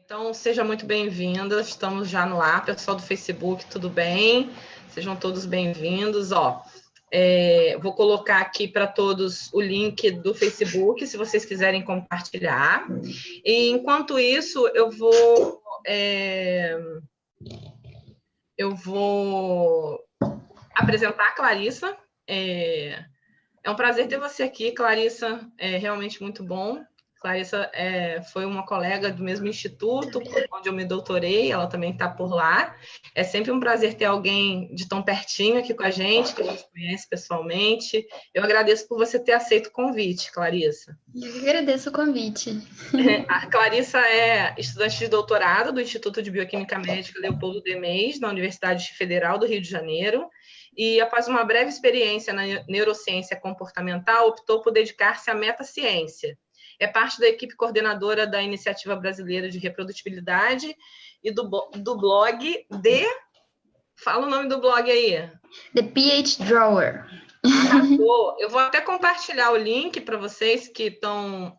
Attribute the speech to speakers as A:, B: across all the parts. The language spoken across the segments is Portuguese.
A: Então, seja muito bem-vinda. Estamos já no ar, pessoal do Facebook, tudo bem? Sejam todos bem-vindos. Vou colocar aqui para todos o link do Facebook, se vocês quiserem compartilhar. E, enquanto isso, eu vou apresentar a Clarissa. É um prazer ter você aqui, Clarissa. É realmente muito bom. Clarissa foi uma colega do mesmo instituto, onde eu me doutorei, ela também está por lá. É sempre um prazer ter alguém de tão pertinho aqui com a gente, que a gente conhece pessoalmente. Eu agradeço por você ter aceito o convite, Clarissa.
B: Eu agradeço o convite.
A: A Clarissa é estudante de doutorado do Instituto de Bioquímica Médica Leopoldo Demés, na Universidade Federal do Rio de Janeiro, e após uma breve experiência na neurociência comportamental, optou por dedicar-se à metaciência. É parte da equipe coordenadora da Iniciativa Brasileira de Reprodutibilidade e do blog de... Fala o nome do blog aí.
B: The pH Drawer.
A: Eu vou até compartilhar o link para vocês que estão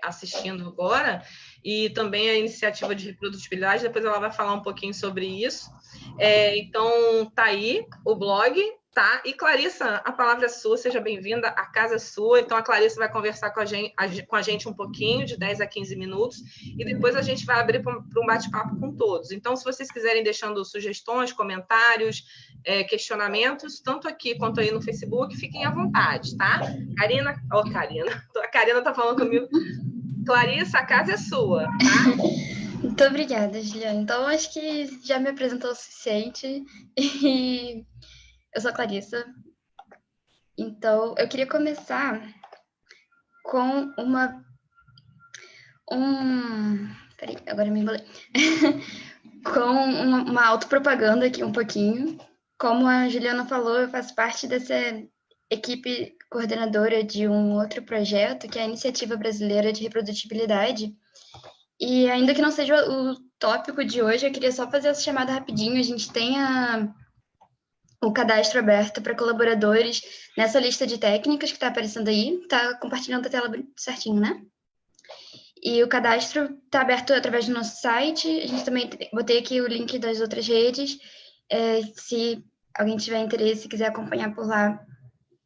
A: assistindo agora, e também a Iniciativa de Reprodutibilidade, depois ela vai falar um pouquinho sobre isso. Então, tá aí o blog, tá? E Clarissa, a palavra é sua, seja bem-vinda, a casa é sua. Então, a Clarissa vai conversar com a gente um pouquinho, de 10 a 15 minutos, e depois a gente vai abrir para um bate-papo com todos. Então, se vocês quiserem deixando sugestões, comentários, questionamentos, tanto aqui quanto aí no Facebook, fiquem à vontade, tá? A Karina tá falando comigo. Clarissa, a casa é sua, tá?
B: Muito obrigada, Juliana. Então, acho que já me apresentou o suficiente. E eu sou a Clarissa. Então, eu queria começar com Peraí, agora me embolei. Com uma autopropaganda aqui um pouquinho. Como a Juliana falou, eu faço parte dessa equipe coordenadora de um outro projeto, que é a Iniciativa Brasileira de Reprodutibilidade. E ainda que não seja o tópico de hoje, eu queria só fazer essa chamada rapidinho. A gente tem o cadastro aberto para colaboradores nessa lista de técnicas que está aparecendo aí. Está compartilhando a tela certinho, né? E o cadastro está aberto através do nosso site. A gente também botei aqui o link das outras redes. Se alguém tiver interesse e quiser acompanhar por lá,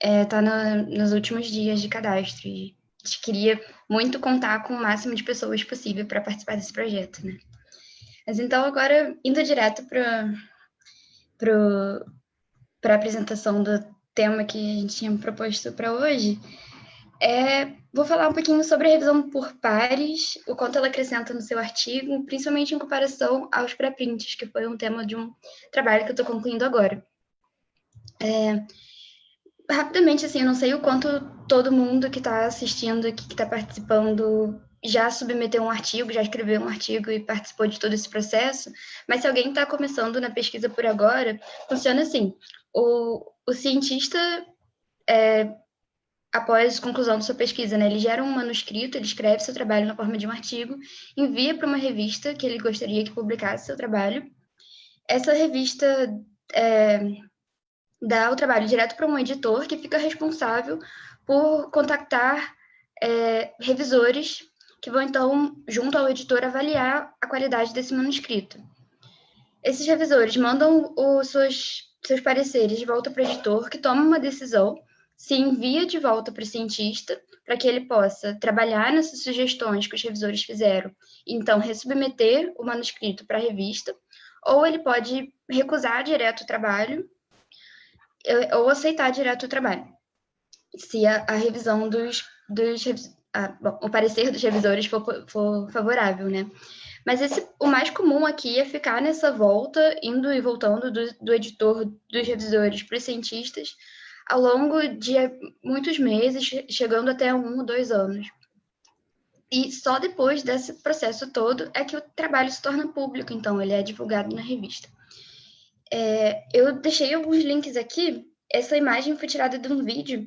B: está nos últimos dias de cadastro. E a gente queria muito contar com o máximo de pessoas possível para participar desse projeto, né? Mas então, agora, indo direto para a apresentação do tema que a gente tinha proposto para hoje, vou falar um pouquinho sobre a revisão por pares, o quanto ela acrescenta no seu artigo, principalmente em comparação aos pré-prints, que foi um tema de um trabalho que eu estou concluindo agora. Rapidamente, assim, eu não sei o quanto todo mundo que está assistindo aqui, que está participando, já submeteu um artigo, já escreveu um artigo e participou de todo esse processo, mas se alguém está começando na pesquisa por agora, funciona assim: o cientista, após a conclusão da sua pesquisa, né, ele gera um manuscrito, ele escreve seu trabalho na forma de um artigo, envia para uma revista que ele gostaria que publicasse seu trabalho. Essa revista dá o trabalho direto para um editor que fica responsável por contactar revisores que vão, então, junto ao editor, avaliar a qualidade desse manuscrito. Esses revisores mandam seus pareceres de volta para o editor, que toma uma decisão, se envia de volta para o cientista, para que ele possa trabalhar nessas sugestões que os revisores fizeram, e então ressubmeter o manuscrito para a revista, ou ele pode recusar direto o trabalho, ou aceitar direto o trabalho, se a revisão o parecer dos revisores for favorável, né? Mas o mais comum aqui é ficar nessa volta, indo e voltando do editor, dos revisores para os cientistas, ao longo de muitos meses, chegando até 1 ou 2 anos. E só depois desse processo todo é que o trabalho se torna público, então ele é divulgado na revista. Eu deixei alguns links aqui. Essa imagem foi tirada de um vídeo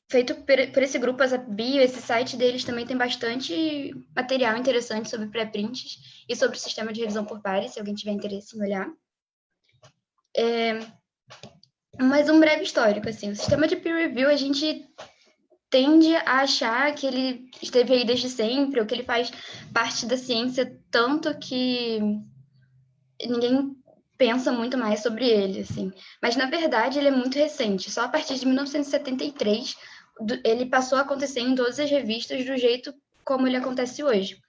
B: feito por esse grupo ASAPBio. Esse site deles também tem bastante material interessante sobre pré-prints e sobre o sistema de revisão por pares, se alguém tiver interesse em olhar. Mas um breve histórico, assim. O sistema de peer review, a gente tende a achar que ele esteve aí desde sempre, ou que ele faz parte da ciência tanto que ninguém pensa muito mais sobre ele, assim. Mas, na verdade, ele é muito recente. Só a partir de 1973 ele passou a acontecer em todas as revistas do jeito como ele acontece hoje.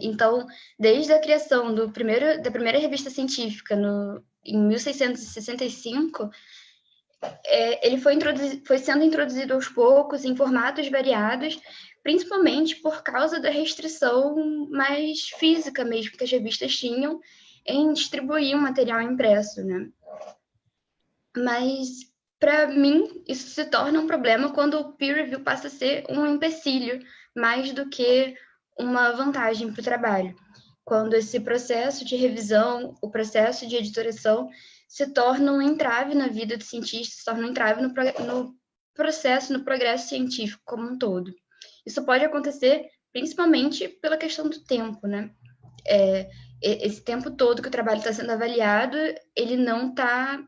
B: Então, desde a criação da primeira revista científica em 1665, ele foi sendo introduzido aos poucos em formatos variados, principalmente por causa da restrição mais física mesmo que as revistas tinham em distribuir um material impresso, né? Mas, para mim, isso se torna um problema quando o peer review passa a ser um empecilho, mais do que uma vantagem para o trabalho. Quando esse processo de revisão, o processo de editoração, se torna um entrave na vida do cientista, se torna um entrave no processo, no progresso científico como um todo. Isso pode acontecer principalmente pela questão do tempo, né? Esse tempo todo que o trabalho está sendo avaliado, ele não está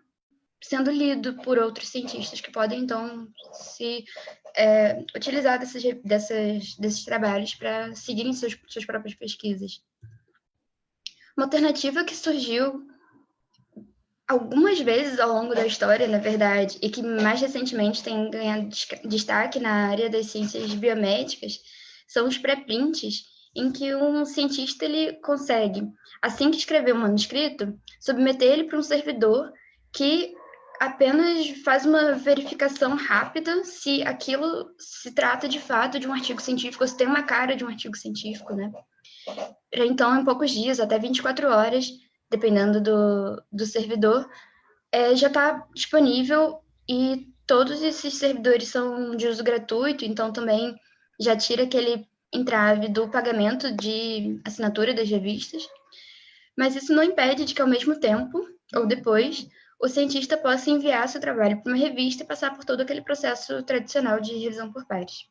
B: sendo lido por outros cientistas que podem, então, se utilizar desses trabalhos para seguirem suas próprias pesquisas. Uma alternativa que surgiu algumas vezes ao longo da história, na verdade, e que mais recentemente tem ganhado destaque na área das ciências biomédicas, são os pré-prints, em que um cientista ele consegue, assim que escrever um manuscrito, submeter ele para um servidor que apenas faz uma verificação rápida se aquilo se trata de fato de um artigo científico, ou se tem uma cara de um artigo científico, né? Então, em poucos dias, até 24 horas, dependendo do servidor, já está disponível, e todos esses servidores são de uso gratuito, então também já tira aquele entrave do pagamento de assinatura das revistas. Mas isso não impede de que, ao mesmo tempo, ou depois, o cientista possa enviar seu trabalho para uma revista e passar por todo aquele processo tradicional de revisão por pares.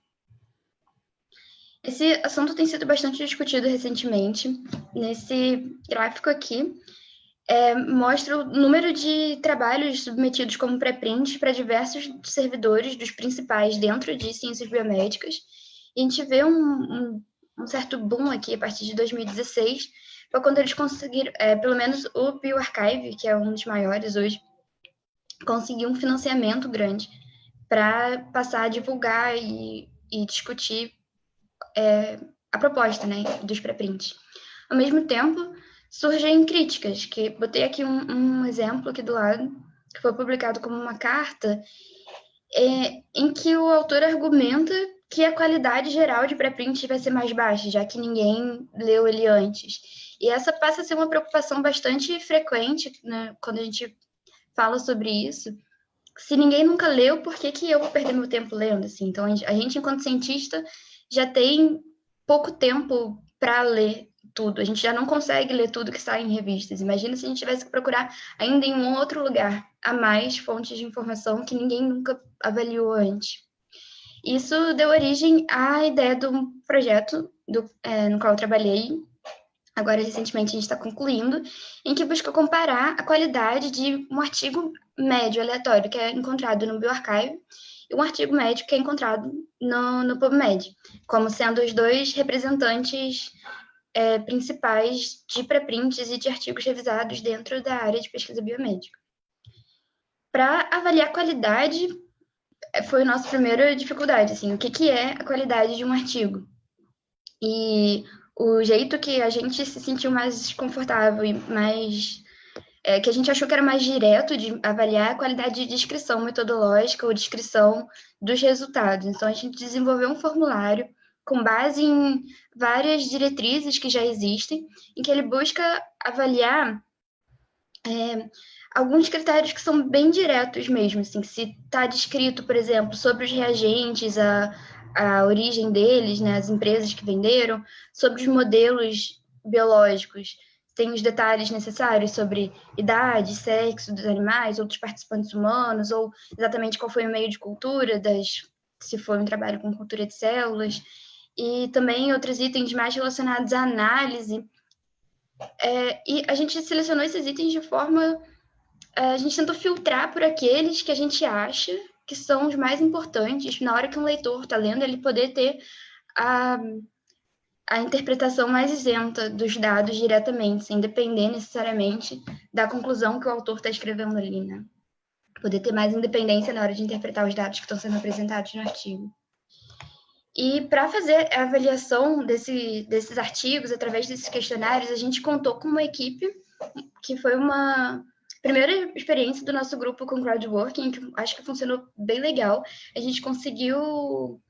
B: Esse assunto tem sido bastante discutido recentemente. Nesse gráfico aqui, mostra o número de trabalhos submetidos como pré-print para diversos servidores dos principais dentro de ciências biomédicas. E a gente vê um certo boom aqui a partir de 2016, foi quando eles conseguiram, pelo menos o bioRxiv, que é um dos maiores hoje, conseguiu um financiamento grande para passar a divulgar e discutir a proposta, né, dos pré-prints. Ao mesmo tempo, surgem críticas, que botei aqui um exemplo aqui do lado, que foi publicado como uma carta, em que o autor argumenta que a qualidade geral de pré-print vai ser mais baixa, já que ninguém leu ele antes. E essa passa a ser uma preocupação bastante frequente, né, quando a gente fala sobre isso. Se ninguém nunca leu, por que eu vou perder meu tempo lendo? Assim? Então, a gente, enquanto cientista, já tem pouco tempo para ler tudo. A gente já não consegue ler tudo que sai em revistas. Imagina se a gente tivesse que procurar ainda em um outro lugar a mais fontes de informação que ninguém nunca avaliou antes. Isso deu origem à ideia do projeto no qual eu trabalhei. Agora, recentemente, a gente está concluindo, em que busca comparar a qualidade de um artigo médio aleatório que é encontrado no bioRxiv e um artigo médio que é encontrado no PubMed, como sendo os dois representantes principais de pré-prints e de artigos revisados dentro da área de pesquisa biomédica. Para avaliar a qualidade, foi a nossa primeira dificuldade, assim, o que é a qualidade de um artigo. E o jeito que a gente se sentiu mais confortável e mais... que a gente achou que era mais direto de avaliar a qualidade de descrição metodológica ou descrição dos resultados. Então, a gente desenvolveu um formulário com base em várias diretrizes que já existem, em que ele busca avaliar alguns critérios que são bem diretos mesmo, assim, se está descrito, por exemplo, sobre os reagentes, a origem deles, né, as empresas que venderam, sobre os modelos biológicos, tem os detalhes necessários sobre idade, sexo dos animais, outros participantes humanos, ou exatamente qual foi o meio de cultura, se foi um trabalho com cultura de células, e também outros itens mais relacionados à análise. E a gente selecionou esses itens de forma... A gente tentou filtrar por aqueles que a gente acha que são os mais importantes na hora que um leitor está lendo, ele poder ter a interpretação mais isenta dos dados diretamente, sem depender necessariamente da conclusão que o autor está escrevendo ali, né? Poder ter mais independência na hora de interpretar os dados que estão sendo apresentados no artigo. E para fazer a avaliação desses artigos, através desses questionários, a gente contou com uma equipe que foi uma primeira experiência do nosso grupo com crowdworking, que acho que funcionou bem legal. A gente conseguiu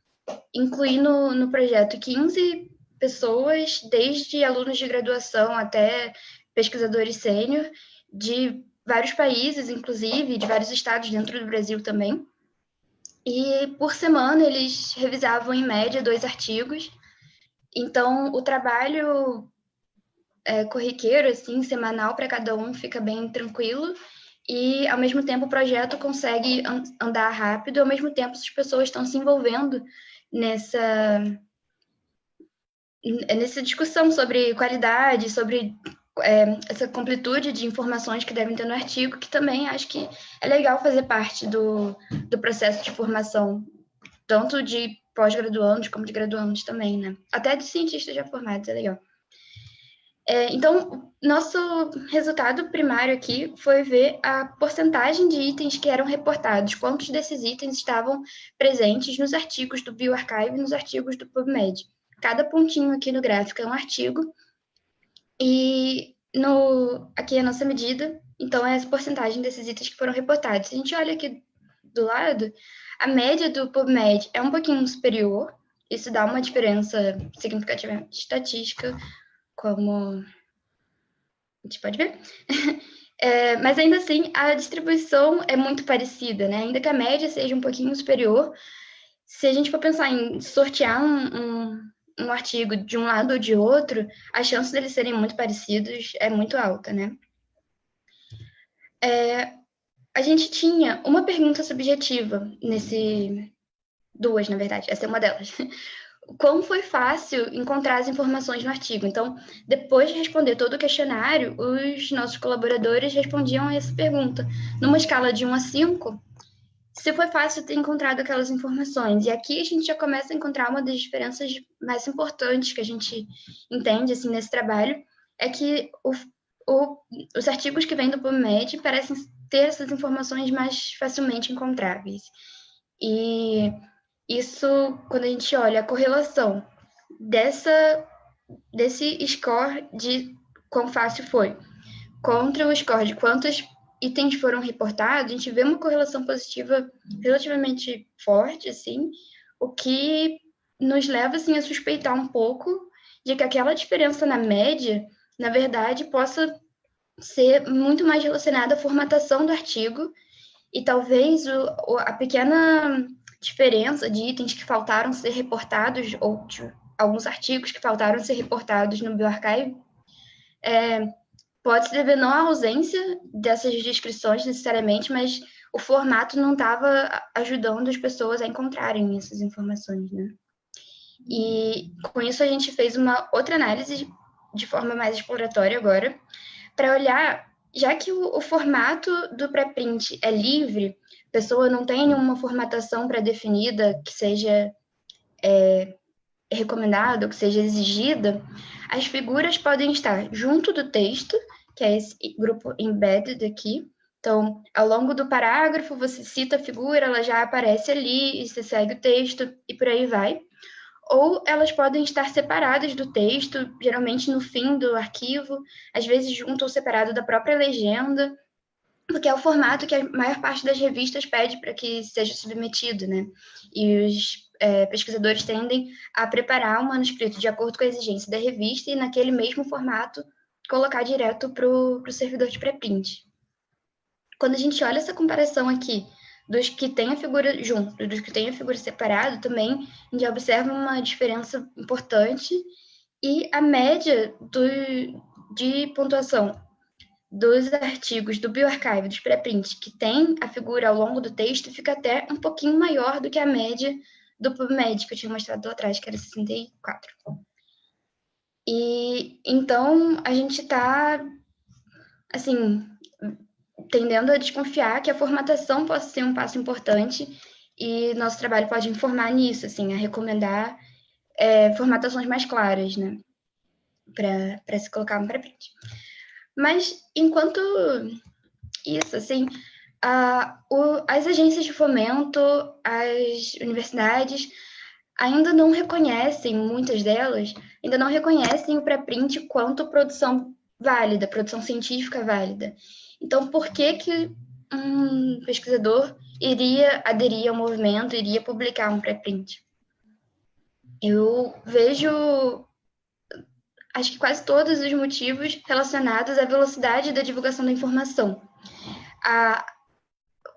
B: incluir no projeto 15 pessoas, desde alunos de graduação até pesquisadores sênior, de vários países, inclusive, de vários estados dentro do Brasil também. E por semana eles revisavam, em média, 2 artigos. Então, o trabalho corriqueiro, assim, semanal para cada um, fica bem tranquilo. E, ao mesmo tempo, o projeto consegue andar rápido. Ao mesmo tempo, as pessoas estão se envolvendo nessa discussão sobre qualidade, sobre essa completude de informações que devem ter no artigo, que também acho que é legal fazer parte do processo de formação, tanto de pós-graduandos como de graduandos também, né? Até de cientistas já formados, é legal. Então, nosso resultado primário aqui foi ver a porcentagem de itens que eram reportados, quantos desses itens estavam presentes nos artigos do bioRxiv e nos artigos do PubMed. Cada pontinho aqui no gráfico é um artigo, e aqui é a nossa medida, então é essa porcentagem desses itens que foram reportados. Se a gente olha aqui do lado, a média do PubMed é um pouquinho superior, isso dá uma diferença significativa estatística, como a gente pode ver. Mas ainda assim, a distribuição é muito parecida, né? Ainda que a média seja um pouquinho superior, se a gente for pensar em sortear um artigo de um lado ou de outro, a chance deles serem muito parecidos é muito alta, né? A gente tinha uma pergunta subjetiva duas, na verdade, essa é uma delas. Como foi fácil encontrar as informações no artigo? Então, depois de responder todo o questionário, os nossos colaboradores respondiam a essa pergunta. Numa escala de 1 a 5, se foi fácil ter encontrado aquelas informações. E aqui a gente já começa a encontrar uma das diferenças mais importantes que a gente entende assim, nesse trabalho, é que os artigos que vêm do PubMed parecem ter essas informações mais facilmente encontráveis. E isso, quando a gente olha a correlação desse score de quão fácil foi contra o score de quantos itens foram reportados, a gente vê uma correlação positiva relativamente forte, assim, o que nos leva, assim, a suspeitar um pouco de que aquela diferença na média, na verdade, possa ser muito mais relacionada à formatação do artigo e talvez a pequena diferença de itens que faltaram ser reportados, ou de alguns artigos que faltaram ser reportados no bioRxiv, pode se dever não à ausência dessas descrições necessariamente, mas o formato não estava ajudando as pessoas a encontrarem essas informações, né? E com isso a gente fez uma outra análise de forma mais exploratória agora, para olhar, já que o formato do pré-print é livre, a pessoa não tem nenhuma formatação pré-definida que seja recomendada ou que seja exigida, as figuras podem estar junto do texto, que é esse grupo embedded aqui. Então, ao longo do parágrafo, você cita a figura, ela já aparece ali, e você segue o texto, e por aí vai. Ou elas podem estar separadas do texto, geralmente no fim do arquivo, às vezes junto ou separado da própria legenda, porque é o formato que a maior parte das revistas pede para que seja submetido, né? E os pesquisadores tendem a preparar um manuscrito de acordo com a exigência da revista e, naquele mesmo formato, colocar direto para o servidor de pré-print. Quando a gente olha essa comparação aqui dos que têm a figura junto e dos que têm a figura separado, também a gente observa uma diferença importante e a média de pontuação dos artigos do bioRxiv, dos pré-prints, que tem a figura ao longo do texto, fica até um pouquinho maior do que a média do PubMed, que eu tinha mostrado lá atrás, que era 64. E então a gente está, assim, tendendo a desconfiar que a formatação possa ser um passo importante e nosso trabalho pode informar nisso, assim, a recomendar formatações mais claras, né, para se colocar um pré-print. Mas, enquanto isso, assim, as agências de fomento, as universidades ainda não reconhecem, muitas delas, ainda não reconhecem o pré-print quanto produção válida, produção científica válida. Então, por que um pesquisador iria aderir ao movimento, iria publicar um pré-print? Eu vejo, acho que quase todos os motivos relacionados à velocidade da divulgação da informação.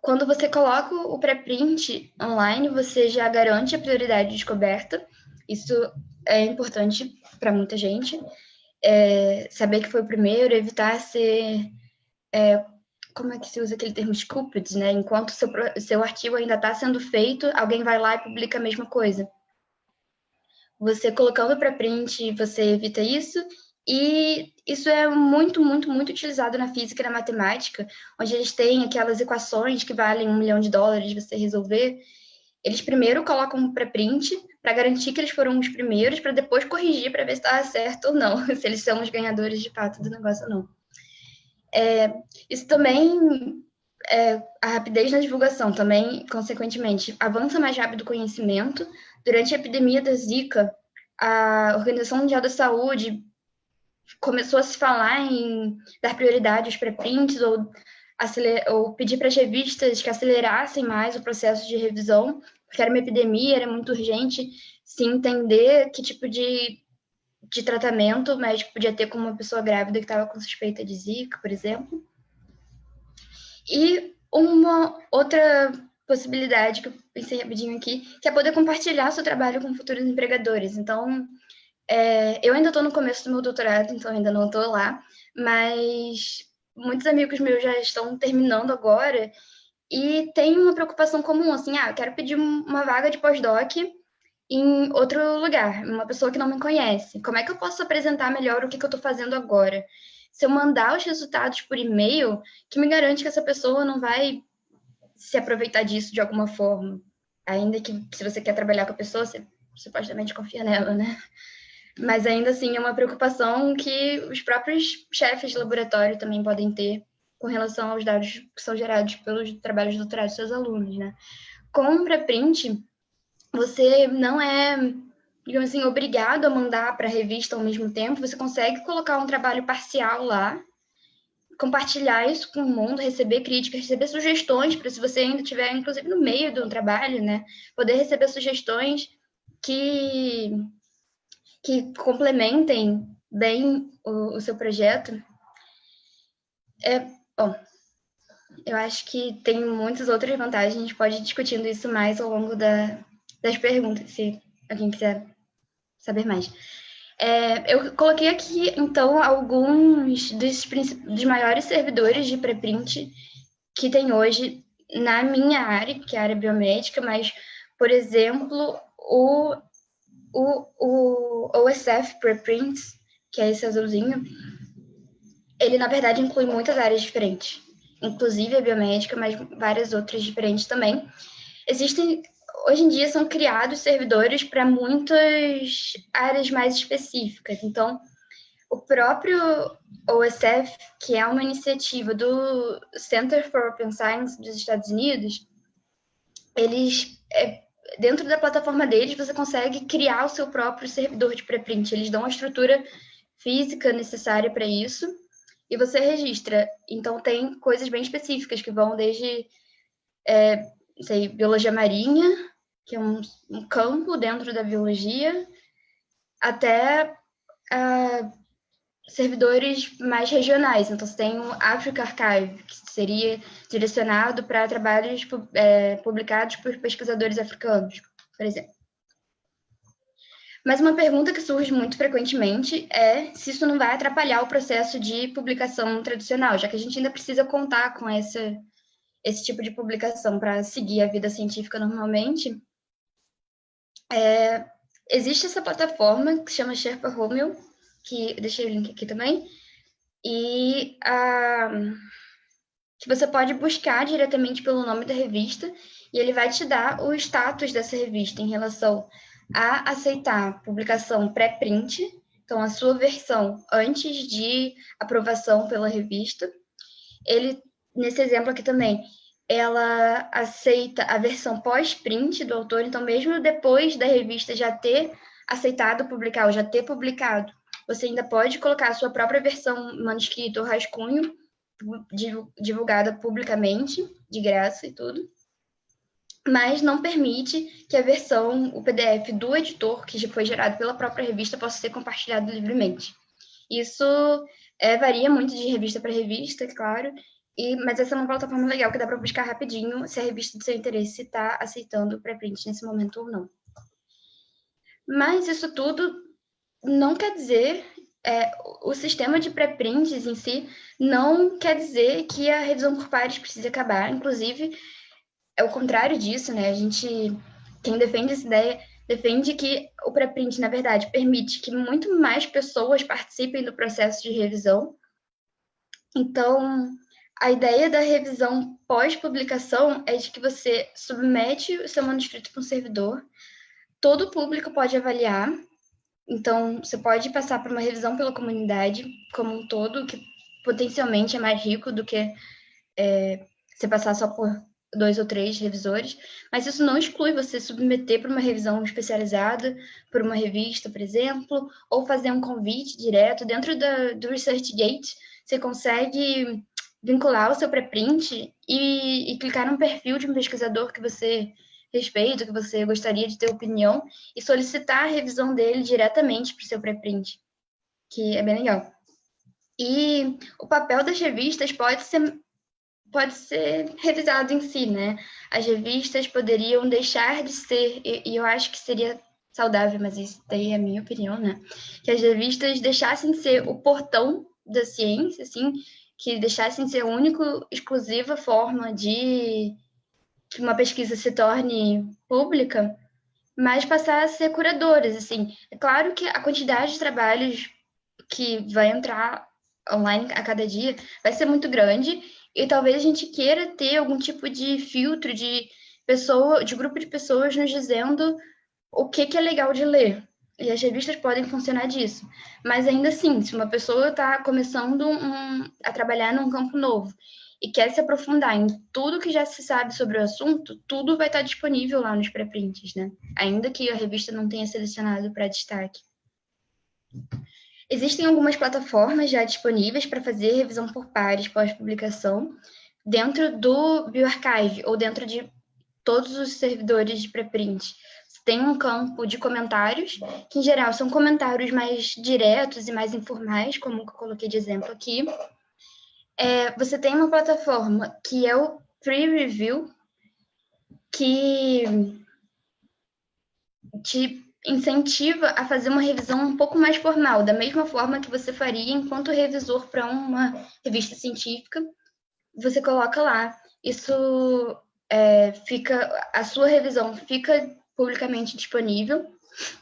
B: Quando você coloca o pré-print online, você já garante a prioridade de descoberta. Isso é importante para muita gente. Saber que foi o primeiro, evitar ser... como é que se usa aquele termo scooped, né? Enquanto o seu artigo ainda está sendo feito, alguém vai lá e publica a mesma coisa. Você colocando o pré-print, você evita isso. E isso é muito, muito, muito utilizado na física e na matemática, onde eles têm aquelas equações que valem $1 milhão você resolver. Eles primeiro colocam um pré-print para garantir que eles foram os primeiros, para depois corrigir para ver se está certo ou não, se eles são os ganhadores de fato do negócio ou não. Isso também, a rapidez na divulgação também, consequentemente, avança mais rápido o conhecimento. Durante a epidemia da Zika, a Organização Mundial da Saúde começou a se falar em dar prioridade aos pré-prints ou pedir para as revistas que acelerassem mais o processo de revisão, porque era uma epidemia, era muito urgente se entender que tipo de tratamento o médico podia ter com uma pessoa grávida que estava com suspeita de Zika, por exemplo. E uma outra possibilidade que eu pensei rapidinho aqui, que é poder compartilhar seu trabalho com futuros empregadores. Então, eu ainda estou no começo do meu doutorado, então ainda não estou lá, mas muitos amigos meus já estão terminando agora e tem uma preocupação comum, assim, eu quero pedir uma vaga de pós-doc em outro lugar, uma pessoa que não me conhece. Como é que eu posso apresentar melhor o que eu estou fazendo agora? Se eu mandar os resultados por e-mail, que me garante que essa pessoa não vai se aproveitar disso de alguma forma? Ainda que, se você quer trabalhar com a pessoa, você supostamente confia nela, né? Mas ainda assim é uma preocupação que os próprios chefes de laboratório também podem ter com relação aos dados que são gerados pelos trabalhos de doutorado dos seus alunos, né? Com o pré-print, você não é, digamos assim, obrigado a mandar para a revista ao mesmo tempo, você consegue colocar um trabalho parcial lá, compartilhar isso com o mundo, receber críticas, receber sugestões, para se você ainda estiver, inclusive, no meio do trabalho, né? Poder receber sugestões que complementem bem o seu projeto. Bom, eu acho que tem muitas outras vantagens, a gente pode ir discutindo isso mais ao longo das perguntas, se alguém quiser saber mais. Eu coloquei aqui, então, alguns dos maiores servidores de pré-print que tem hoje na minha área, que é a área biomédica, mas, por exemplo, o OSF Preprints, que é esse azulzinho, ele, na verdade, inclui muitas áreas diferentes, inclusive a biomédica, mas várias outras diferentes também. Hoje em dia, são criados servidores para muitas áreas mais específicas. Então, o próprio OSF, que é uma iniciativa do Center for Open Science dos Estados Unidos, eles... dentro da plataforma deles, você consegue criar o seu próprio servidor de pré-print. Eles dão a estrutura física necessária para isso e você registra. Então, tem coisas bem específicas que vão desde biologia marinha, que é um campo dentro da biologia, até servidores mais regionais. Então, você tem o Africa Archive, que seria direcionado para trabalhos publicados por pesquisadores africanos, por exemplo. Mas uma pergunta que surge muito frequentemente é se isso não vai atrapalhar o processo de publicação tradicional, já que a gente ainda precisa contar com esse tipo de publicação para seguir a vida científica normalmente. Existe essa plataforma que se chama Sherpa Romeo, que deixei o link aqui também, e que você pode buscar diretamente pelo nome da revista e ele vai te dar o status dessa revista em relação a aceitar publicação pré-print, então a sua versão antes de aprovação pela revista. Ele, nesse exemplo aqui também, ela aceita a versão pós-print do autor, então mesmo depois da revista já ter aceitado publicar ou já ter publicado, você ainda pode colocar a sua própria versão manuscrita ou rascunho divulgada publicamente, de graça e tudo, mas não permite que a versão, o PDF do editor, que já foi gerado pela própria revista, possa ser compartilhado livremente. Isso varia muito de revista para revista, claro, mas essa é uma plataforma legal que dá para buscar rapidinho se a revista do seu interesse está aceitando o pré-print nesse momento ou não. Mas isso tudo não quer dizer, o sistema de pré-prints em si não quer dizer que a revisão por pares precise acabar. Inclusive, é o contrário disso, né? Quem defende essa ideia, defende que o pré-print, na verdade, permite que muito mais pessoas participem do processo de revisão. Então, a ideia da revisão pós-publicação é de que você submete o seu manuscrito para um servidor, todo o público pode avaliar, então você pode passar por uma revisão pela comunidade como um todo, que potencialmente é mais rico do que você passar só por 2 ou 3 revisores, mas isso não exclui você submeter para uma revisão especializada, por uma revista, por exemplo, ou fazer um convite direto. Dentro do ResearchGate, você consegue vincular o seu pré-print e clicar no perfil de um pesquisador que você respeita, que você gostaria de ter opinião, e solicitar a revisão dele diretamente para o seu pré-print, que é bem legal. E o papel das revistas pode ser revisado em si, né? As revistas poderiam deixar de ser, e eu acho que seria saudável, mas isso daí é a minha opinião, né? Que as revistas deixassem de ser o portão da ciência, assim, que deixassem de ser a única, exclusiva forma de que uma pesquisa se torne pública, mas passar a ser curadoras, assim. É claro que a quantidade de trabalhos que vai entrar online a cada dia vai ser muito grande, e talvez a gente queira ter algum tipo de filtro de grupo de pessoas nos dizendo o que é legal de ler. E as revistas podem funcionar disso. Mas ainda assim, se uma pessoa está começando a trabalhar num campo novo e quer se aprofundar em tudo que já se sabe sobre o assunto, tudo vai estar disponível lá nos pré-prints, né? Ainda que a revista não tenha selecionado para destaque. Existem algumas plataformas já disponíveis para fazer revisão por pares pós-publicação dentro do bioarchive ou dentro de todos os servidores de pré-print. Tem um campo de comentários, que em geral são comentários mais diretos e mais informais, como eu coloquei de exemplo aqui. Você tem uma plataforma que é o Pre-Review, que te incentiva a fazer uma revisão um pouco mais formal, da mesma forma que você faria enquanto revisor para uma revista científica. Você coloca lá, a sua revisão fica publicamente disponível,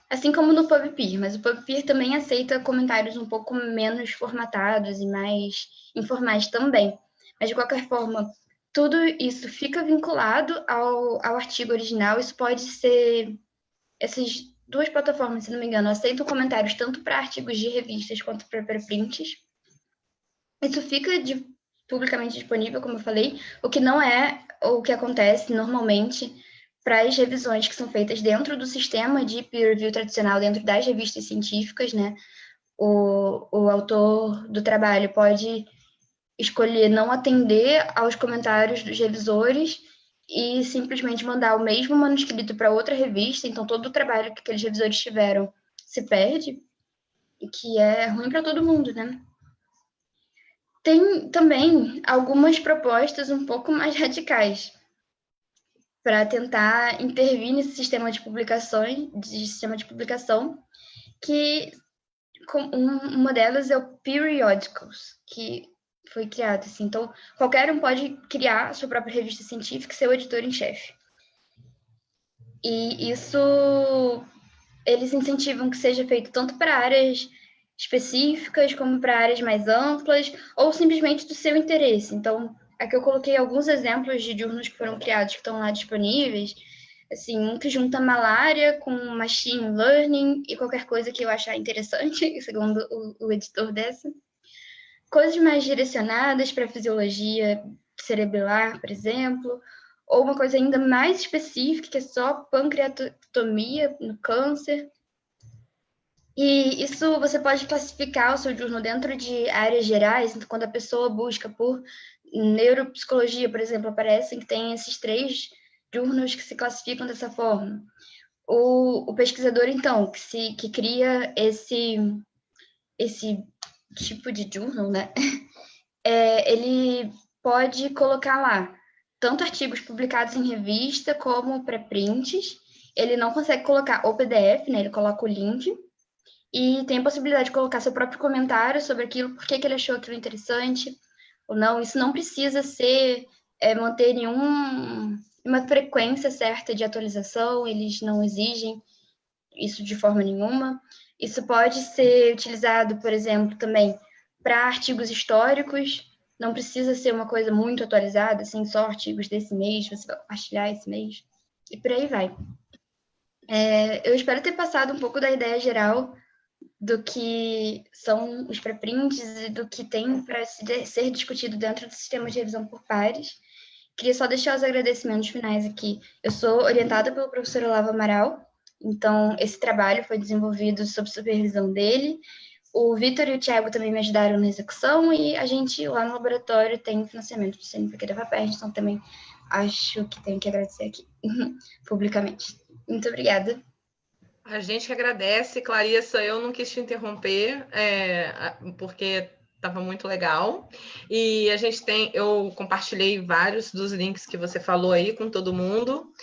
B: assim como no PubPeer, mas o PubPeer também aceita comentários um pouco menos formatados e mais informais também. Mas, de qualquer forma, tudo isso fica vinculado ao artigo original. Isso pode ser... Essas 2 plataformas, se não me engano, aceitam comentários tanto para artigos de revistas quanto para preprints. Isso fica publicamente disponível, como eu falei, o que não é o que acontece normalmente para as revisões que são feitas dentro do sistema de peer review tradicional, dentro das revistas científicas, né? O autor do trabalho pode escolher não atender aos comentários dos revisores e simplesmente mandar o mesmo manuscrito para outra revista, então todo o trabalho que aqueles revisores tiveram se perde, e que é ruim para todo mundo, né? Tem também algumas propostas um pouco mais radicais para tentar intervir nesse sistema de publicação, que uma delas é o Periodicals, que foi criado assim. Então, qualquer um pode criar a sua própria revista científica e ser o editor em chefe. E isso eles incentivam que seja feito tanto para áreas específicas como para áreas mais amplas, ou simplesmente do seu interesse. Então, Aqui eu coloquei alguns exemplos de journals que foram criados que estão lá disponíveis. Assim, um que junta malária com machine learning e qualquer coisa que eu achar interessante, segundo o editor dessa. Coisas mais direcionadas para fisiologia cerebelar, por exemplo, ou uma coisa ainda mais específica, que é só pancreatomia no câncer. E isso você pode classificar o seu journal dentro de áreas gerais. Então, quando a pessoa busca por neuropsicologia, por exemplo, aparecem que tem esses 3 journals que se classificam dessa forma. O pesquisador, então, que cria esse tipo de journal, né? Ele pode colocar lá tanto artigos publicados em revista como pré-prints. Ele não consegue colocar o PDF, né? Ele coloca o link. E tem a possibilidade de colocar seu próprio comentário sobre aquilo, por que ele achou aquilo interessante ou não. Isso não precisa ser manter uma frequência certa de atualização, eles não exigem isso de forma nenhuma. Isso pode ser utilizado, por exemplo, também para artigos históricos, não precisa ser uma coisa muito atualizada, assim, só artigos desse mês, você vai compartilhar esse mês, e por aí vai. Eu espero ter passado um pouco da ideia geral do que são os pré-prints e do que tem para ser discutido dentro do sistema de revisão por pares. Queria só deixar os agradecimentos finais aqui. Eu sou orientada pelo professor Olavo Amaral, então esse trabalho foi desenvolvido sob supervisão dele. O Vitor e o Thiago também me ajudaram na execução e a gente lá no laboratório tem financiamento do CNPq da FAPERJ, então também acho que tenho que agradecer aqui publicamente. Muito obrigada.
A: A gente agradece, Clarissa, eu não quis te interromper, porque estava muito legal. E eu compartilhei vários dos links que você falou aí com todo mundo.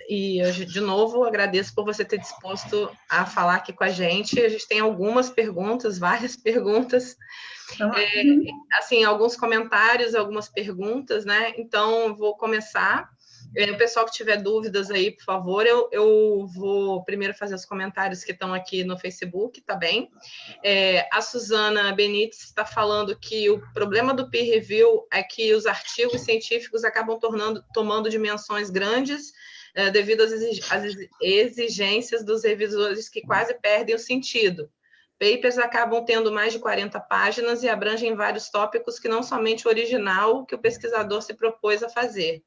A: E eu, de novo, agradeço por você ter disposto a falar aqui com a gente. A gente tem algumas perguntas, várias perguntas. Assim, alguns comentários, algumas perguntas, né? Então, vou começar. O pessoal que tiver dúvidas aí, por favor, eu vou primeiro fazer os comentários que estão aqui no Facebook, tá bem? A Suzana Benites está falando que o problema do peer review é que os artigos científicos acabam tomando dimensões grandes devido às exigências dos revisores que quase perdem o sentido. Papers acabam tendo mais de 40 páginas e abrangem vários tópicos que não somente o original que o pesquisador se propôs a fazer.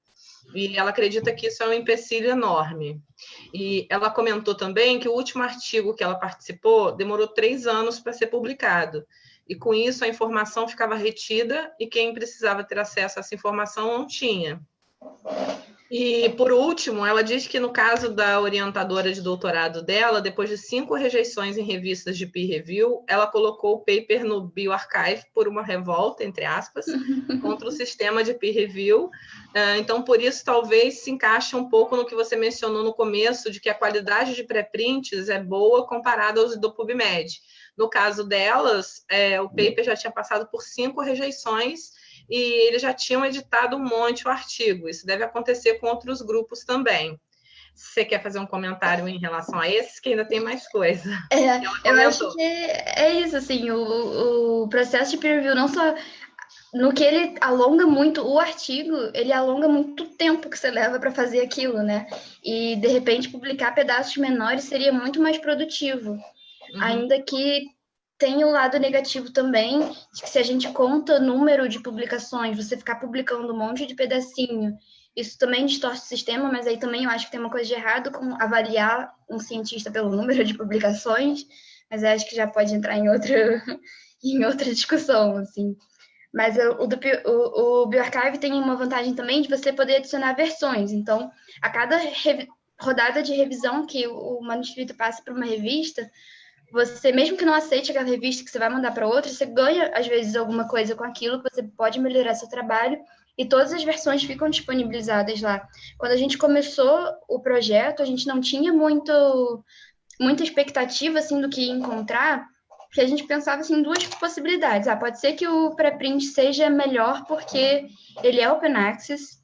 A: E ela acredita que isso é um empecilho enorme. E ela comentou também que o último artigo que ela participou demorou 3 anos para ser publicado. E com isso a informação ficava retida e quem precisava ter acesso a essa informação não tinha. E, por último, ela diz que no caso da orientadora de doutorado dela, depois de 5 rejeições em revistas de peer review, ela colocou o paper no bioRxiv por uma revolta, entre aspas, contra o sistema de peer review. Então, por isso, talvez se encaixe um pouco no que você mencionou no começo, de que a qualidade de pré-prints é boa comparada aos do PubMed. No caso delas, o paper já tinha passado por 5 rejeições, e eles já tinham editado um monte o artigo. Isso deve acontecer com outros grupos também. Você quer fazer um comentário em relação a esses, que ainda tem mais coisa?
B: Eu acho que é isso, assim, o processo de peer review, não só no que ele alonga muito o artigo, ele alonga muito o tempo que você leva para fazer aquilo, né? E, de repente, publicar pedaços menores seria muito mais produtivo. Ainda que tem o lado negativo também, de que se a gente conta número de publicações, você ficar publicando um monte de pedacinho, isso também distorce o sistema, mas aí também eu acho que tem uma coisa de errado com avaliar um cientista pelo número de publicações, mas eu acho que já pode entrar em outra discussão, assim. Mas o bioRxiv tem uma vantagem também de você poder adicionar versões. Então, a cada rodada de revisão que o manuscrito passa para uma revista, você, mesmo que não aceite aquela revista que você vai mandar para outra, você ganha, às vezes, alguma coisa com aquilo, que você pode melhorar seu trabalho, e todas as versões ficam disponibilizadas lá. Quando a gente começou o projeto, a gente não tinha muita expectativa, assim, do que ia encontrar, porque a gente pensava, assim, em 2 possibilidades. Pode ser que o pré-print seja melhor porque ele é open access,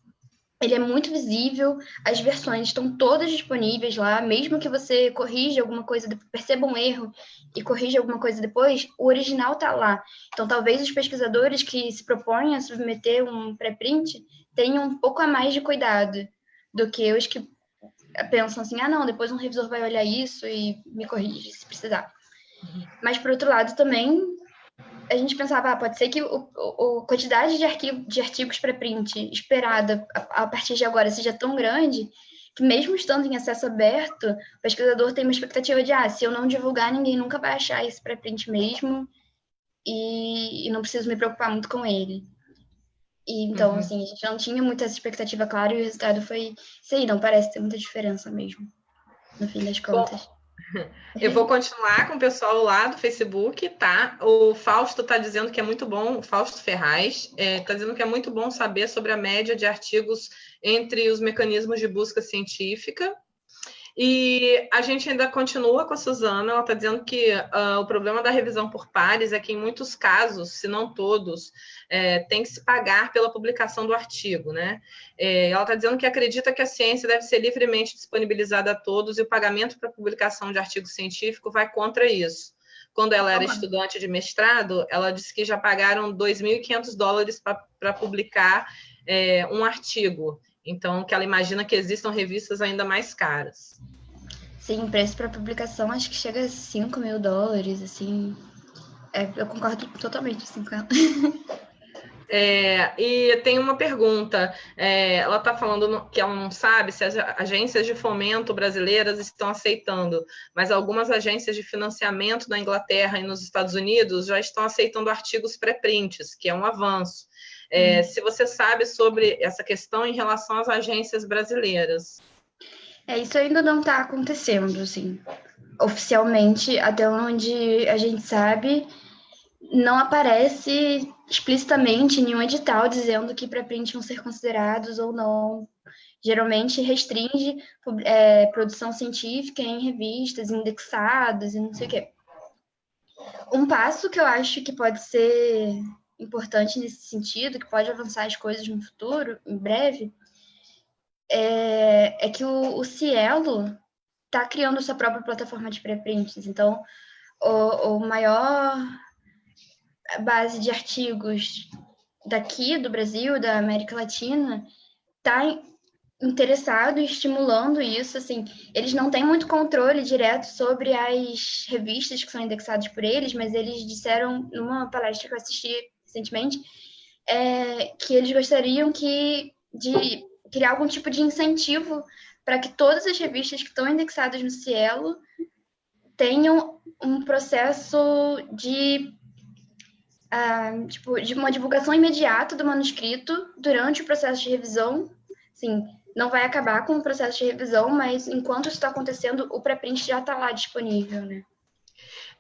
B: ele é muito visível, as versões estão todas disponíveis lá, mesmo que você corrija alguma coisa, perceba um erro e corrija alguma coisa depois, o original está lá. Então, talvez os pesquisadores que se propõem a submeter um pré-print tenham um pouco a mais de cuidado do que os que pensam assim, não, depois um revisor vai olhar isso e me corrige se precisar. Mas, por outro lado, também a gente pensava, pode ser que a quantidade de artigos pré-print esperada a partir de agora seja tão grande que mesmo estando em acesso aberto, o pesquisador tem uma expectativa de, se eu não divulgar, ninguém nunca vai achar esse pré-print mesmo e não preciso me preocupar muito com ele. E, então, assim, a gente não tinha muita essa expectativa clara e o resultado foi isso aí, não parece ter muita diferença mesmo, no fim das contas.
A: Bom, eu vou continuar com o pessoal lá do Facebook, tá? O Fausto está dizendo que é muito bom, o Fausto Ferraz está dizendo que é muito bom saber sobre a média de artigos entre os mecanismos de busca científica. E a gente ainda continua com a Suzana, ela está dizendo que o problema da revisão por pares é que, em muitos casos, se não todos, tem que se pagar pela publicação do artigo, né? Ela está dizendo que acredita que a ciência deve ser livremente disponibilizada a todos e o pagamento para publicação de artigo científico vai contra isso. Quando ela era estudante de mestrado, ela disse que já pagaram $2.500 para publicar um artigo. Então, que ela imagina que existam revistas ainda mais caras.
B: Sim, o preço para publicação acho que chega a $5.000, assim. Eu concordo totalmente assim, com ela.
A: E tem uma pergunta. Ela está falando que ela não sabe se as agências de fomento brasileiras estão aceitando, mas algumas agências de financiamento na Inglaterra e nos Estados Unidos já estão aceitando artigos pré-prints, que é um avanço. Se você sabe sobre essa questão em relação às agências brasileiras.
B: Isso ainda não está acontecendo, assim. Oficialmente, até onde a gente sabe, não aparece explicitamente em nenhum edital dizendo que pré-print vão ser considerados ou não. Geralmente restringe produção científica em revistas indexadas e não sei o quê. Um passo que eu acho que pode ser importante nesse sentido, que pode avançar as coisas no futuro, em breve, é que o Cielo está criando sua própria plataforma de pré-prints. Então, o maior base de artigos daqui do Brasil, da América Latina, está interessado e estimulando isso. Assim, eles não têm muito controle direto sobre as revistas que são indexadas por eles, mas eles disseram numa palestra que eu assisti recentemente que eles gostariam de criar algum tipo de incentivo para que todas as revistas que estão indexadas no Cielo tenham um processo de uma divulgação imediata do manuscrito durante o processo de revisão. Sim, não vai acabar com o processo de revisão, mas enquanto isso está acontecendo, o pré-print já está lá disponível, né?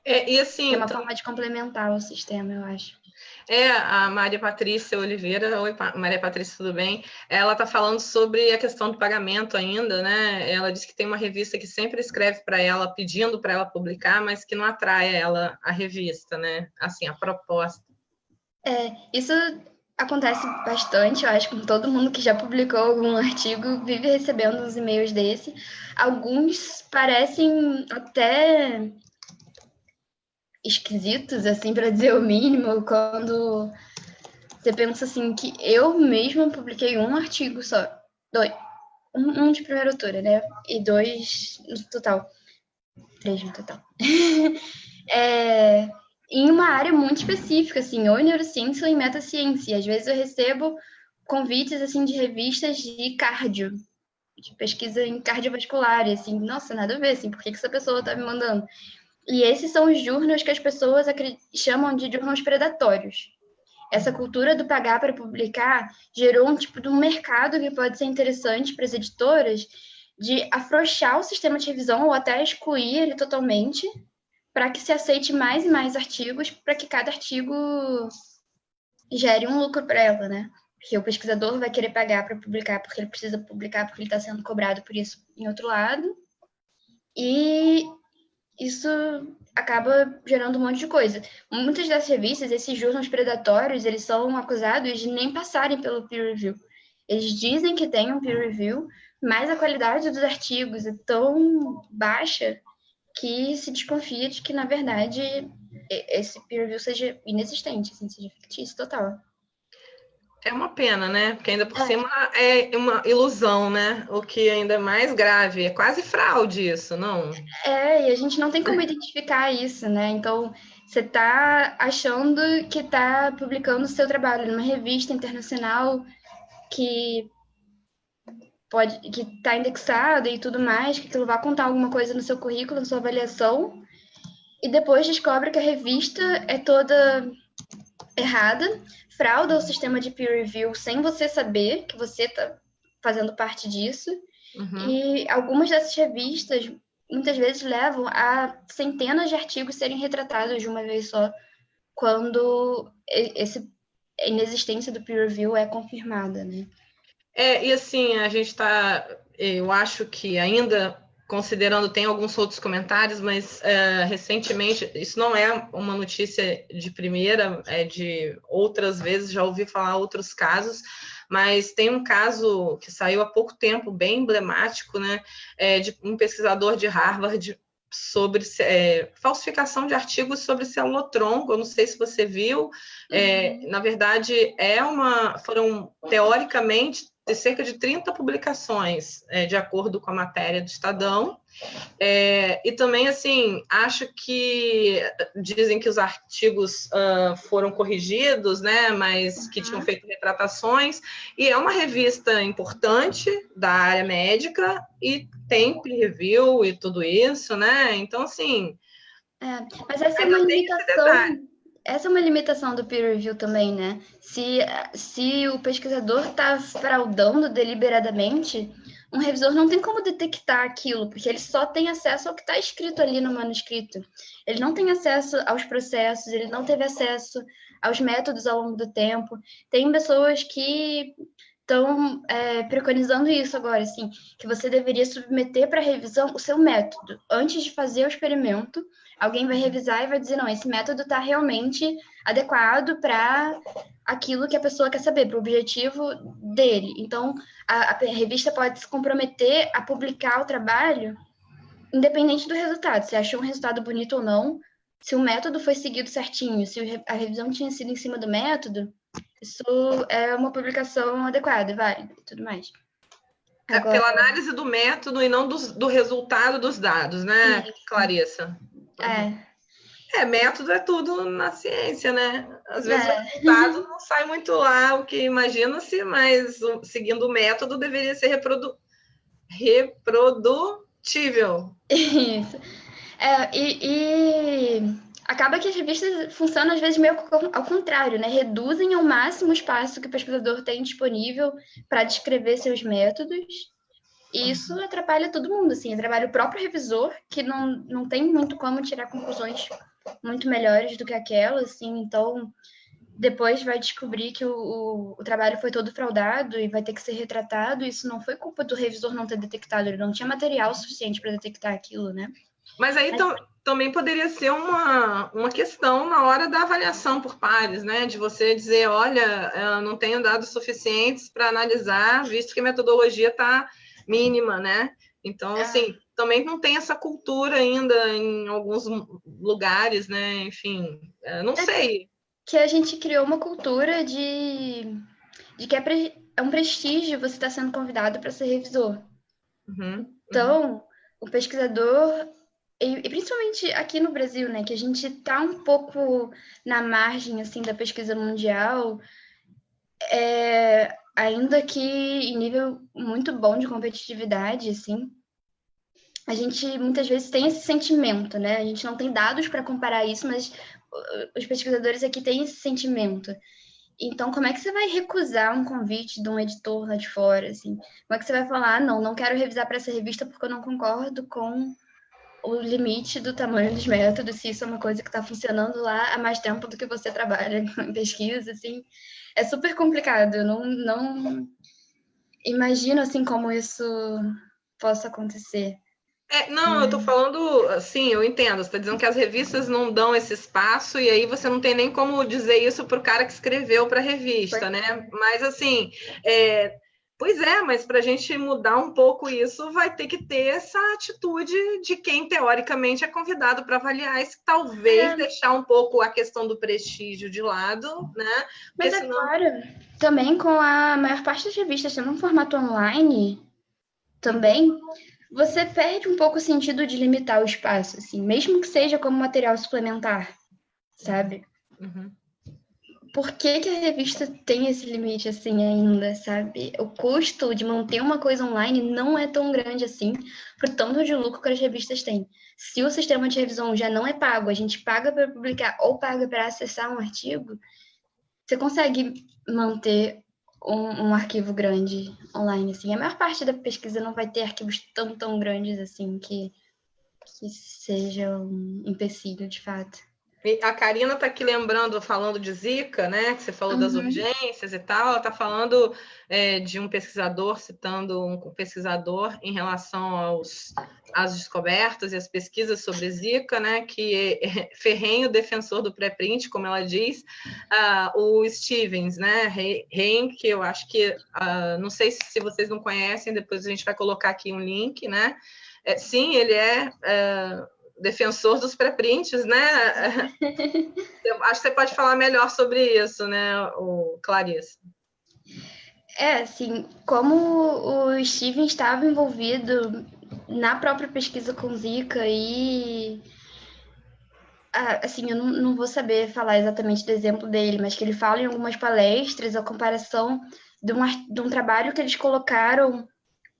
A: E assim,
B: é uma forma de complementar o sistema, eu acho.
A: A Maria Patrícia Oliveira, oi Maria Patrícia, tudo bem? Ela está falando sobre a questão do pagamento ainda, né? Ela disse que tem uma revista que sempre escreve para ela, pedindo para ela publicar, mas que não atrai ela a revista, né? Assim, a proposta.
B: Isso acontece bastante, eu acho, com todo mundo que já publicou algum artigo, vive recebendo uns e-mails desse. Alguns parecem até esquisitos, assim, para dizer o mínimo, quando você pensa assim, que eu mesma publiquei um artigo só, um de primeira autora, né, e 2 no total, 3 no total, em uma área muito específica, assim, ou em neurociência ou em metaciência. Às vezes eu recebo convites, assim, de revistas de cardio, de pesquisa em cardiovascular, e assim, nossa, nada a ver, assim, por que essa pessoa tá me mandando? E esses são os journals que as pessoas chamam de journals predatórios. Essa cultura do pagar para publicar gerou um tipo de um mercado que pode ser interessante para as editoras de afrouxar o sistema de revisão ou até excluir ele totalmente, para que se aceite mais e mais artigos, para que cada artigo gere um lucro para ela, né? Porque o pesquisador vai querer pagar para publicar, porque ele precisa publicar, porque ele está sendo cobrado por isso em outro lado. E isso acaba gerando um monte de coisa. Muitas das revistas, esses journals predatórios, eles são acusados de nem passarem pelo peer review. Eles dizem que tem um peer review, mas a qualidade dos artigos é tão baixa que se desconfia de que, na verdade, esse peer review seja inexistente, assim, seja fictício total.
A: É uma pena, né? Porque ainda por cima é uma ilusão, né? O que ainda é mais grave, é quase fraude isso, não?
B: E a gente não tem como identificar isso, né? Então, você está achando que está publicando o seu trabalho numa revista internacional que que está indexada e tudo mais, que aquilo vai contar alguma coisa no seu currículo, na sua avaliação, e depois descobre que a revista é toda errada, frauda o sistema de peer review sem você saber que você está fazendo parte disso. E algumas dessas revistas muitas vezes levam a centenas de artigos serem retratados de uma vez só, quando a inexistência do peer review é confirmada, né?
A: E assim, a gente está, eu acho que ainda, considerando, tem alguns outros comentários, mas recentemente, isso não é uma notícia de primeira, é de outras vezes, já ouvi falar outros casos, mas tem um caso que saiu há pouco tempo, bem emblemático, né, de um pesquisador de Harvard sobre falsificação de artigos sobre célula-tronco. Eu não sei se você viu, na verdade, foram, teoricamente, de cerca de 30 publicações, de acordo com a matéria do Estadão. E também, assim, acho que dizem que os artigos foram corrigidos, né, mas que tinham feito retratações, e é uma revista importante da área médica, e tem peer review e tudo isso, né, então, assim...
B: mas essa é uma limitação... Essa é uma limitação do peer review também, né? Se o pesquisador está fraudando deliberadamente, um revisor não tem como detectar aquilo, porque ele só tem acesso ao que está escrito ali no manuscrito. Ele não tem acesso aos processos, ele não teve acesso aos métodos ao longo do tempo. Tem pessoas que estão preconizando isso agora, assim, que você deveria submeter para revisão o seu método antes de fazer o experimento. Alguém vai revisar e vai dizer, não, esse método está realmente adequado para aquilo que a pessoa quer saber, para o objetivo dele. Então, a revista pode se comprometer a publicar o trabalho independente do resultado, se achou um resultado bonito ou não, se o método foi seguido certinho, se a revisão tinha sido em cima do método, isso é uma publicação adequada, válida e tudo mais.
A: Agora... pela análise do método e não do resultado dos dados, né, Clarissa? Método é tudo na ciência, né? Às vezes o resultado não sai muito lá o que imagina-se, mas seguindo o método deveria ser reprodutível.
B: Isso. E acaba que as revistas funcionam, às vezes, meio ao contrário, né? Reduzem ao máximo o espaço que o pesquisador tem disponível para descrever seus métodos. E isso atrapalha todo mundo, assim. Atrapalha o próprio revisor, que não tem muito como tirar conclusões muito melhores do que aquela, assim. Então, depois vai descobrir que o trabalho foi todo fraudado e vai ter que ser retratado. Isso não foi culpa do revisor não ter detectado. Ele não tinha material suficiente para detectar aquilo, né?
A: Mas aí também poderia ser uma questão na hora da avaliação por pares, né? De você dizer, olha, eu não tenho dados suficientes para analisar, visto que a metodologia está mínima, né? Então, assim, também não tem essa cultura ainda em alguns lugares, né? Enfim, não sei.
B: Que a gente criou uma cultura de que é um prestígio você estar sendo convidado para ser revisor. Então, o pesquisador... E principalmente aqui no Brasil, né, que a gente está um pouco na margem, assim, da pesquisa mundial, ainda que em nível muito bom de competitividade, assim, a gente muitas vezes tem esse sentimento, né, a gente não tem dados para comparar isso, mas os pesquisadores aqui têm esse sentimento. Então, como é que você vai recusar um convite de um editor lá de fora, assim? Como é que você vai falar, não quero revisar para essa revista porque eu não concordo com o limite do tamanho dos métodos, se isso é uma coisa que está funcionando lá há mais tempo do que você trabalha em pesquisa, assim, é super complicado. Eu não imagino, assim, como isso possa acontecer.
A: Eu tô falando, assim, eu entendo, você tá dizendo que as revistas não dão esse espaço, e aí você não tem nem como dizer isso pro cara que escreveu para a revista, né? Mas, assim, Pois é, mas para a gente mudar um pouco isso, vai ter que ter essa atitude de quem, teoricamente, é convidado para avaliar isso, talvez deixar um pouco a questão do prestígio de lado, né? Porque
B: Mas
A: senão...
B: agora, também com a maior parte das revistas sendo um formato online, também, você perde um pouco o sentido de limitar o espaço, assim, mesmo que seja como material suplementar, sabe?
A: Uhum.
B: Por que que a revista tem esse limite assim ainda, sabe? O custo de manter uma coisa online não é tão grande assim pro tanto de lucro que as revistas têm. Se o sistema de revisão já não é pago, a gente paga para publicar ou paga para acessar um artigo, você consegue manter um arquivo grande online, assim. A maior parte da pesquisa não vai ter arquivos tão grandes assim que seja um empecilho, de fato.
A: E a Karina está aqui lembrando, falando de Zika, né? Que você falou das urgências e tal. Ela está falando de um pesquisador, citando um pesquisador em relação às descobertas e às pesquisas sobre Zika, né? Que é ferrenho defensor do pré-print, como ela diz, o Stevens, né? Que eu acho que, não sei se vocês não conhecem, depois a gente vai colocar aqui um link, né? Sim, ele é defensor dos pré-prints, né? Eu acho que você pode falar melhor sobre isso, né, Clarice?
B: Assim, como o Steven estava envolvido na própria pesquisa com Zika e... assim, eu não vou saber falar exatamente do exemplo dele, mas que ele fala em algumas palestras a comparação de um trabalho que eles colocaram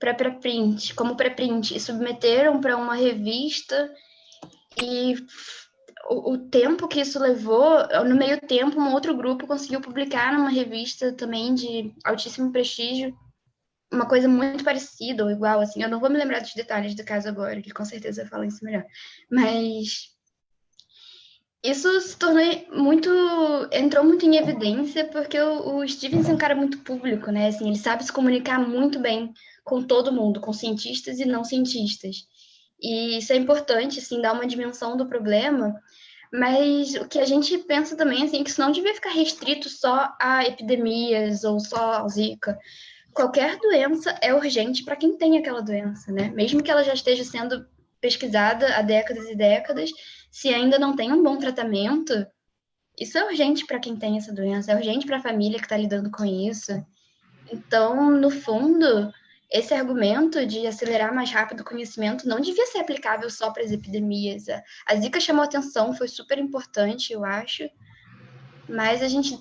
B: para pré-print, como pré-print, e submeteram para uma revista e o tempo que isso levou, no meio tempo, um outro grupo conseguiu publicar numa revista também de altíssimo prestígio, uma coisa muito parecida ou igual, assim. Eu não vou me lembrar dos detalhes do caso agora, que com certeza fala isso melhor. Mas isso se tornou entrou muito em evidência porque o Stevens é um cara muito público, né? Assim, ele sabe se comunicar muito bem com todo mundo, com cientistas e não cientistas. E isso é importante, assim, dar uma dimensão do problema, mas o que a gente pensa também, assim, é que isso não devia ficar restrito só a epidemias ou só a Zika. Qualquer doença é urgente para quem tem aquela doença, né? Mesmo que ela já esteja sendo pesquisada há décadas e décadas, se ainda não tem um bom tratamento, isso é urgente para quem tem essa doença, é urgente para a família que está lidando com isso. Então, no fundo, esse argumento de acelerar mais rápido o conhecimento não devia ser aplicável só para as epidemias. A Zika chamou atenção, foi super importante, eu acho, mas a gente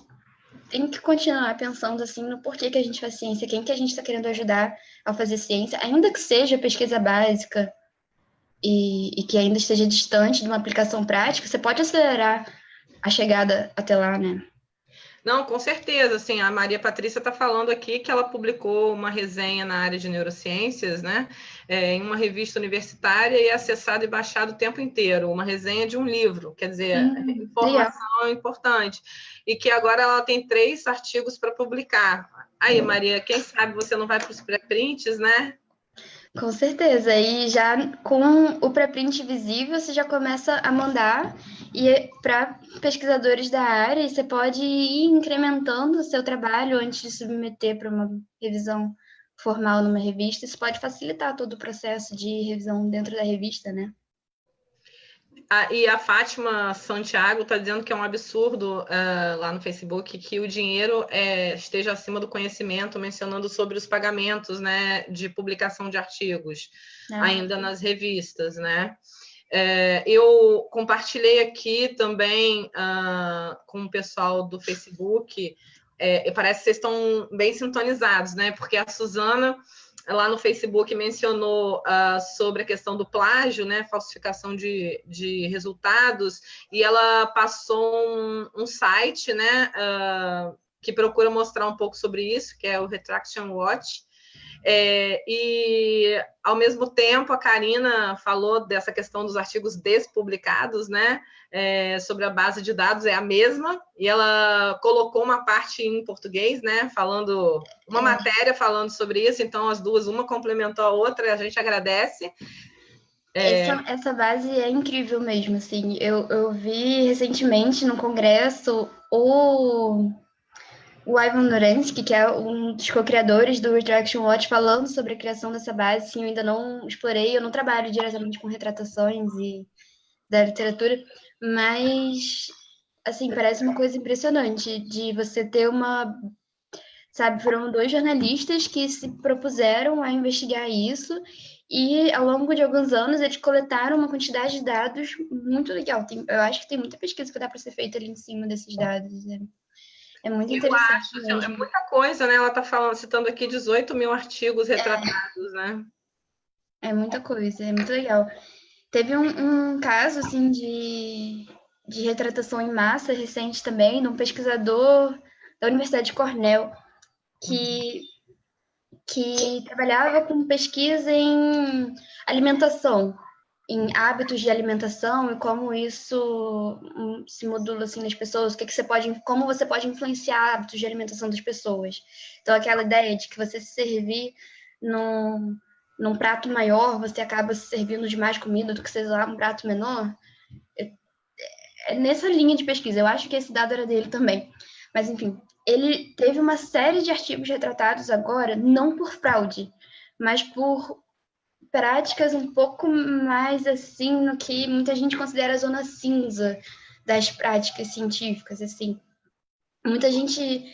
B: tem que continuar pensando assim no porquê que a gente faz ciência, quem que a gente está querendo ajudar a fazer ciência, ainda que seja pesquisa básica e que ainda esteja distante de uma aplicação prática, você pode acelerar a chegada até lá, né?
A: Não, com certeza. Assim, a Maria Patrícia está falando aqui que ela publicou uma resenha na área de neurociências, né, em uma revista universitária e acessada e baixada o tempo inteiro. Uma resenha de um livro, quer dizer, informação importante. E que agora ela tem 3 artigos para publicar. Aí, Maria, quem sabe você não vai para os pré-prints, né?
B: Com certeza. E já com o pré-print visível, você já começa a mandar e para pesquisadores da área, você pode ir incrementando o seu trabalho antes de submeter para uma revisão formal numa revista. Isso pode facilitar todo o processo de revisão dentro da revista, né?
A: E a Fátima Santiago está dizendo que é um absurdo lá no Facebook que o dinheiro esteja acima do conhecimento, mencionando sobre os pagamentos, né, de publicação de artigos, ainda nas revistas, né? Eu compartilhei aqui também com o pessoal do Facebook, parece que vocês estão bem sintonizados, né? Porque a Suzana lá no Facebook mencionou sobre a questão do plágio, né, falsificação de resultados, e ela passou um site, né, que procura mostrar um pouco sobre isso, que é o Retraction Watch. E, ao mesmo tempo, a Karina falou dessa questão dos artigos despublicados, né? Sobre a base de dados é a mesma, e ela colocou uma parte em português, né? Falando, uma matéria falando sobre isso, então as duas, uma complementou a outra, a gente agradece.
B: Essa base é incrível mesmo, assim. Eu vi recentemente no congresso o Ivan Noransky, que é um dos co-criadores do Retraction Watch, falando sobre a criação dessa base, que eu ainda não explorei, eu não trabalho diretamente com retratações e da literatura, mas, assim, parece uma coisa impressionante de você ter uma, sabe, foram 2 jornalistas que se propuseram a investigar isso e, ao longo de alguns anos, eles coletaram uma quantidade de dados muito legal. Eu acho que tem muita pesquisa que dá para ser feita ali em cima desses dados, né? É muito
A: Eu
B: interessante
A: acho, assim, é
B: mesmo.
A: muita coisa, né? Ela está falando, citando aqui 18 mil artigos retratados, né?
B: É muita coisa, é muito legal. Teve um caso, assim, de retratação em massa recente também, de um pesquisador da Universidade de Cornell, que, que trabalhava com pesquisa em alimentação, em hábitos de alimentação e como isso se modula assim nas pessoas, como você pode influenciar hábitos de alimentação das pessoas. Então aquela ideia de que você se servir num prato maior, você acaba se servindo de mais comida do que você usar um prato menor. É nessa linha de pesquisa, eu acho que esse dado era dele também. Mas enfim, ele teve uma série de artigos retratados agora, não por fraude, mas por práticas um pouco mais assim no que muita gente considera a zona cinza das práticas científicas, assim. Muita gente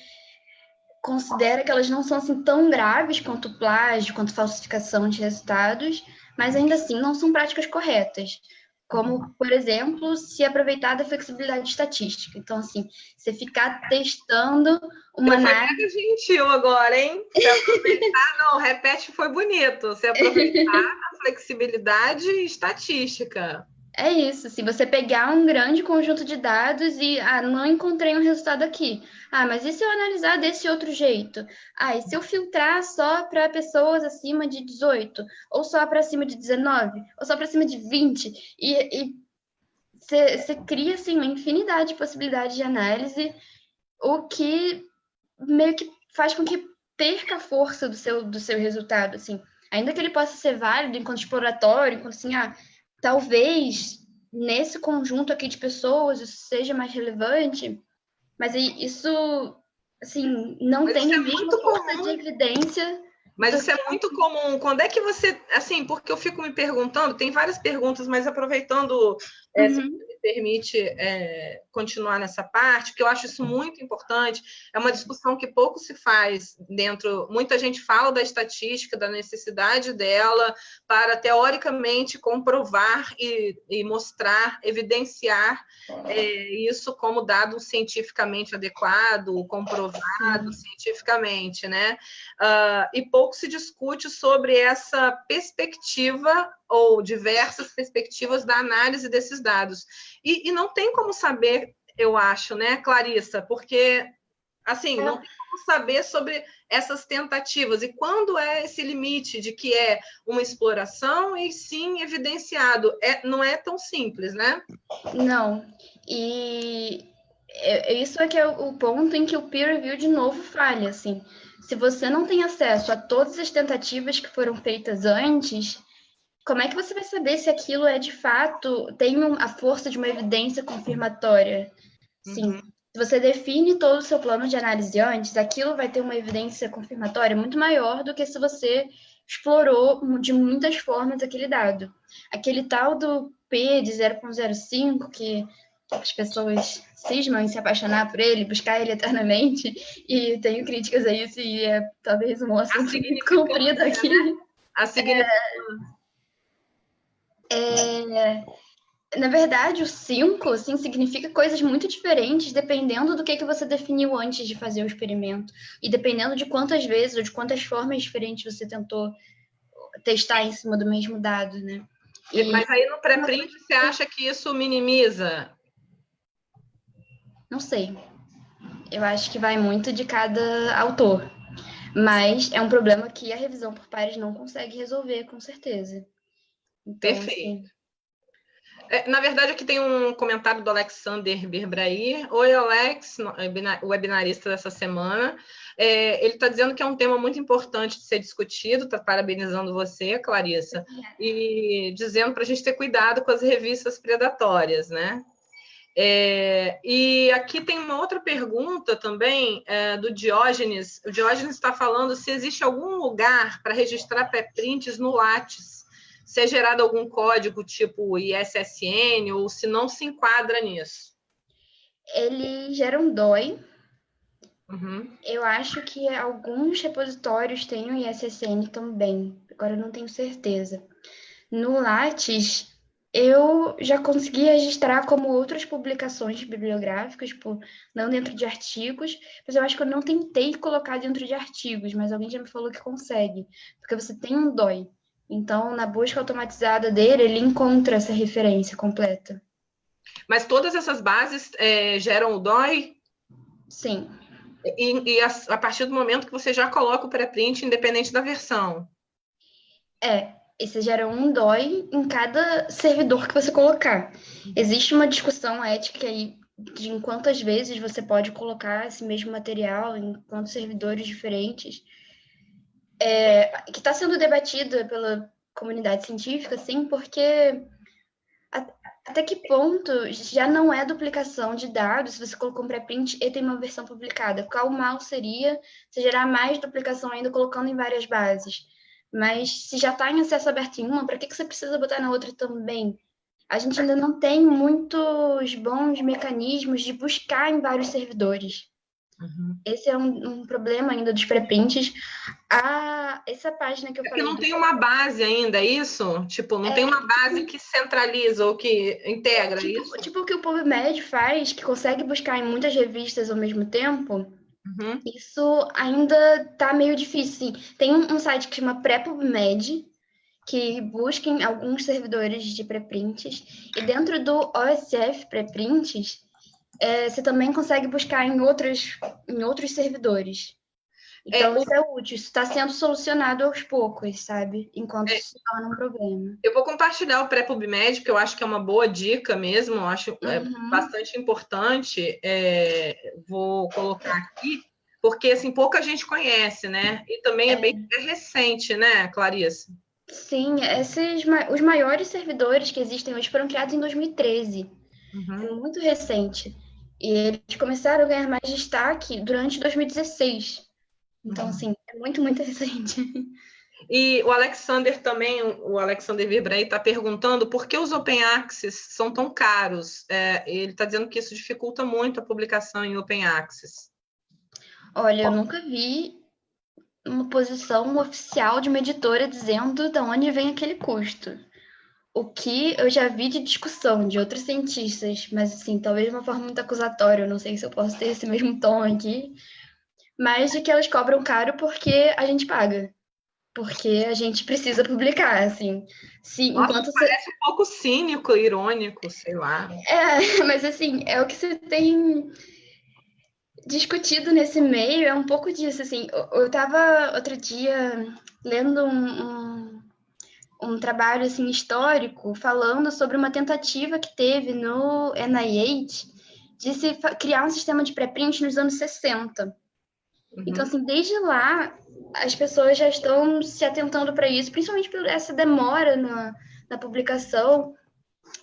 B: considera que elas não são assim tão graves quanto plágio, quanto falsificação de resultados, mas ainda assim não são práticas corretas. Como, por exemplo, se aproveitar da flexibilidade estatística. Então, assim, você ficar testando uma
A: Você foi
B: análise.
A: mega gentil agora, hein? Se aproveitar, não, repete, foi bonito. Se aproveitar a flexibilidade estatística.
B: É isso, se você pegar um grande conjunto de dados e, não encontrei um resultado aqui. Mas e se eu analisar desse outro jeito? E se eu filtrar só para pessoas acima de 18? Ou só para acima de 19? Ou só para cima de 20? E você cria, assim, uma infinidade de possibilidades de análise, o que meio que faz com que perca a força do seu resultado, assim. Ainda que ele possa ser válido enquanto exploratório, enquanto assim, talvez nesse conjunto aqui de pessoas isso seja mais relevante, mas isso, assim, não
A: Mas
B: tem
A: isso
B: a
A: é
B: mesma
A: muito
B: força de
A: comum.
B: evidência
A: Mas
B: do
A: isso é
B: que...
A: muito comum. Quando é que você. Assim, porque eu fico me perguntando, tem várias perguntas, mas aproveitando, se você
B: Uhum.
A: me permite continuar nessa parte, porque eu acho isso muito importante. É uma discussão que pouco se faz dentro. Muita gente fala da estatística, da necessidade dela para, teoricamente, comprovar e mostrar, evidenciar isso como dado cientificamente adequado, comprovado
B: Sim.
A: cientificamente, né? E pouco se discute sobre essa perspectiva ou diversas perspectivas da análise desses dados. E não tem como saber, eu acho, né, Clarissa? Porque, assim, não tem como saber sobre essas tentativas. E quando é esse limite de que é uma exploração e, sim, evidenciado? Não é tão simples, né?
B: Não. E isso é que é o ponto em que o peer review de novo falha, assim. Se você não tem acesso a todas as tentativas que foram feitas antes, como é que você vai saber se aquilo é de fato, tem a força de uma evidência confirmatória? Sim.
A: Uhum.
B: Se você define todo o seu plano de análise antes, aquilo vai ter uma evidência confirmatória muito maior do que se você explorou de muitas formas aquele dado. Aquele tal do P de 0,05, que as pessoas cismam em se apaixonar por ele, buscar ele eternamente, e tenho críticas a isso, e talvez um
A: A
B: assunto muito comprido
A: significância,
B: aqui.
A: né? A significância.
B: Na verdade, o 5 assim, significa coisas muito diferentes dependendo do que você definiu antes de fazer o experimento. E dependendo de quantas vezes ou de quantas formas diferentes você tentou testar em cima do mesmo dado, né?
A: Mas aí no pré-print você acha que isso minimiza?
B: Não sei. Eu acho que vai muito de cada autor. Mas é um problema que a revisão por pares não consegue resolver, com certeza. Então,
A: Perfeito.
B: assim...
A: Na verdade, aqui tem um comentário do Alexander Birbraí. Oi, Alex, o webinarista dessa semana. Ele está dizendo que é um tema muito importante de ser discutido, está parabenizando você, Clarissa, e dizendo para a gente ter cuidado com as revistas predatórias, né? E aqui tem uma outra pergunta também do Diógenes. O Diógenes está falando se existe algum lugar para registrar pré-prints no Lattes, se é gerado algum código tipo ISSN ou se não se enquadra nisso.
B: Ele gera um DOI.
A: Uhum.
B: Eu acho que alguns repositórios têm o ISSN também. Agora eu não tenho certeza. No Lattes, eu já consegui registrar como outras publicações bibliográficas, tipo, não dentro de artigos, mas eu acho que eu não tentei colocar dentro de artigos, mas alguém já me falou que consegue, porque você tem um DOI. Então, na busca automatizada dele, ele encontra essa referência completa.
A: Mas todas essas bases geram o DOI?
B: Sim.
A: E a partir do momento que você já coloca o pré-print, independente da versão.
B: E você gera um DOI em cada servidor que você colocar. Existe uma discussão ética aí de em quantas vezes você pode colocar esse mesmo material em quantos servidores diferentes, que está sendo debatida pela comunidade científica, sim, porque até que ponto já não é duplicação de dados se você colocou um pré-print e tem uma versão publicada? Qual mal seria se gerar mais duplicação ainda colocando em várias bases? Mas se já está em acesso aberto em uma, para que você precisa botar na outra também? A gente ainda não tem muitos bons mecanismos de buscar em vários servidores.
A: Uhum.
B: Esse é um problema ainda dos pré-prints. Essa página que eu falei...
A: Porque não tem uma base ainda, é isso? Tipo, não tem uma base que centraliza ou que integra isso?
B: Tipo o que o PubMed faz, que consegue buscar em muitas revistas ao mesmo tempo, isso ainda tá meio difícil. Sim. Tem um site que chama Pré-PubMed, que busca em alguns servidores de pré-prints, e dentro do OSF pré-prints, você também consegue buscar em outros servidores. Então, isso é útil. Isso está sendo solucionado aos poucos, sabe? Enquanto isso se torna um problema.
A: Eu vou compartilhar o pré-PubMed, que eu acho que é uma boa dica mesmo, eu acho bastante importante. Vou colocar aqui, porque assim, pouca gente conhece, né? E também é recente, né, Clarissa?
B: Sim, os maiores servidores que existem hoje foram criados em 2013. É muito recente. E eles começaram a ganhar mais destaque durante 2016. Então, assim, é muito, muito recente.
A: E o Alexander também, o Alexander Virbrey está perguntando por que os Open Access são tão caros. Ele está dizendo que isso dificulta muito a publicação em Open Access.
B: Olha, eu nunca vi uma posição oficial de uma editora dizendo de onde vem aquele custo. O que eu já vi de discussão de outros cientistas, mas assim, talvez de uma forma muito acusatória, eu não sei se eu posso ter esse mesmo tom aqui, mas de que elas cobram caro porque a gente paga. Porque a gente precisa publicar, assim.
A: Nossa, parece um pouco cínico, irônico, sei lá.
B: Mas assim, é o que você tem discutido nesse meio, é um pouco disso, assim. Eu estava outro dia lendo um trabalho assim, histórico falando sobre uma tentativa que teve no NIH de se criar um sistema de pré-print nos anos 60. Então, assim, desde lá, as pessoas já estão se atentando para isso, principalmente por essa demora na publicação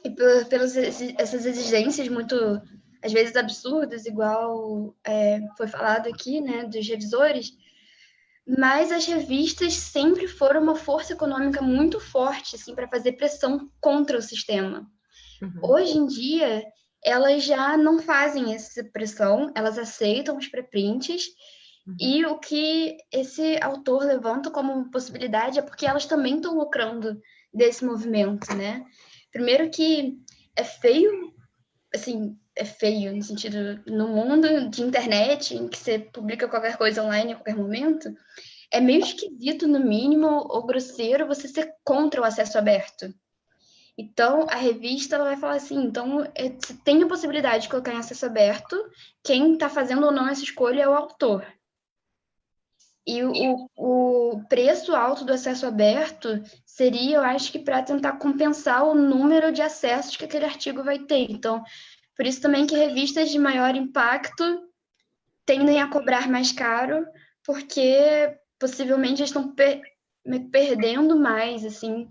B: e pelas essas exigências muito, às vezes, absurdas, igual foi falado aqui, né, dos revisores. Mas as revistas sempre foram uma força econômica muito forte, assim, para fazer pressão contra o sistema. Hoje em dia, elas já não fazem essa pressão, elas aceitam os pré-prints, e o que esse autor levanta como possibilidade é porque elas também estão lucrando desse movimento, né? Primeiro que é feio, assim, é feio no sentido, no mundo de internet, em que você publica qualquer coisa online a qualquer momento, é meio esquisito, no mínimo, ou grosseiro, você ser contra o acesso aberto. Então, a revista ela vai falar assim, então, se tem a possibilidade de colocar em acesso aberto, quem está fazendo ou não essa escolha é o autor. E o preço alto do acesso aberto seria, eu acho que para tentar compensar o número de acessos que aquele artigo vai ter. Então, por isso também que revistas de maior impacto tendem a cobrar mais caro, porque possivelmente eles estão perdendo mais, assim,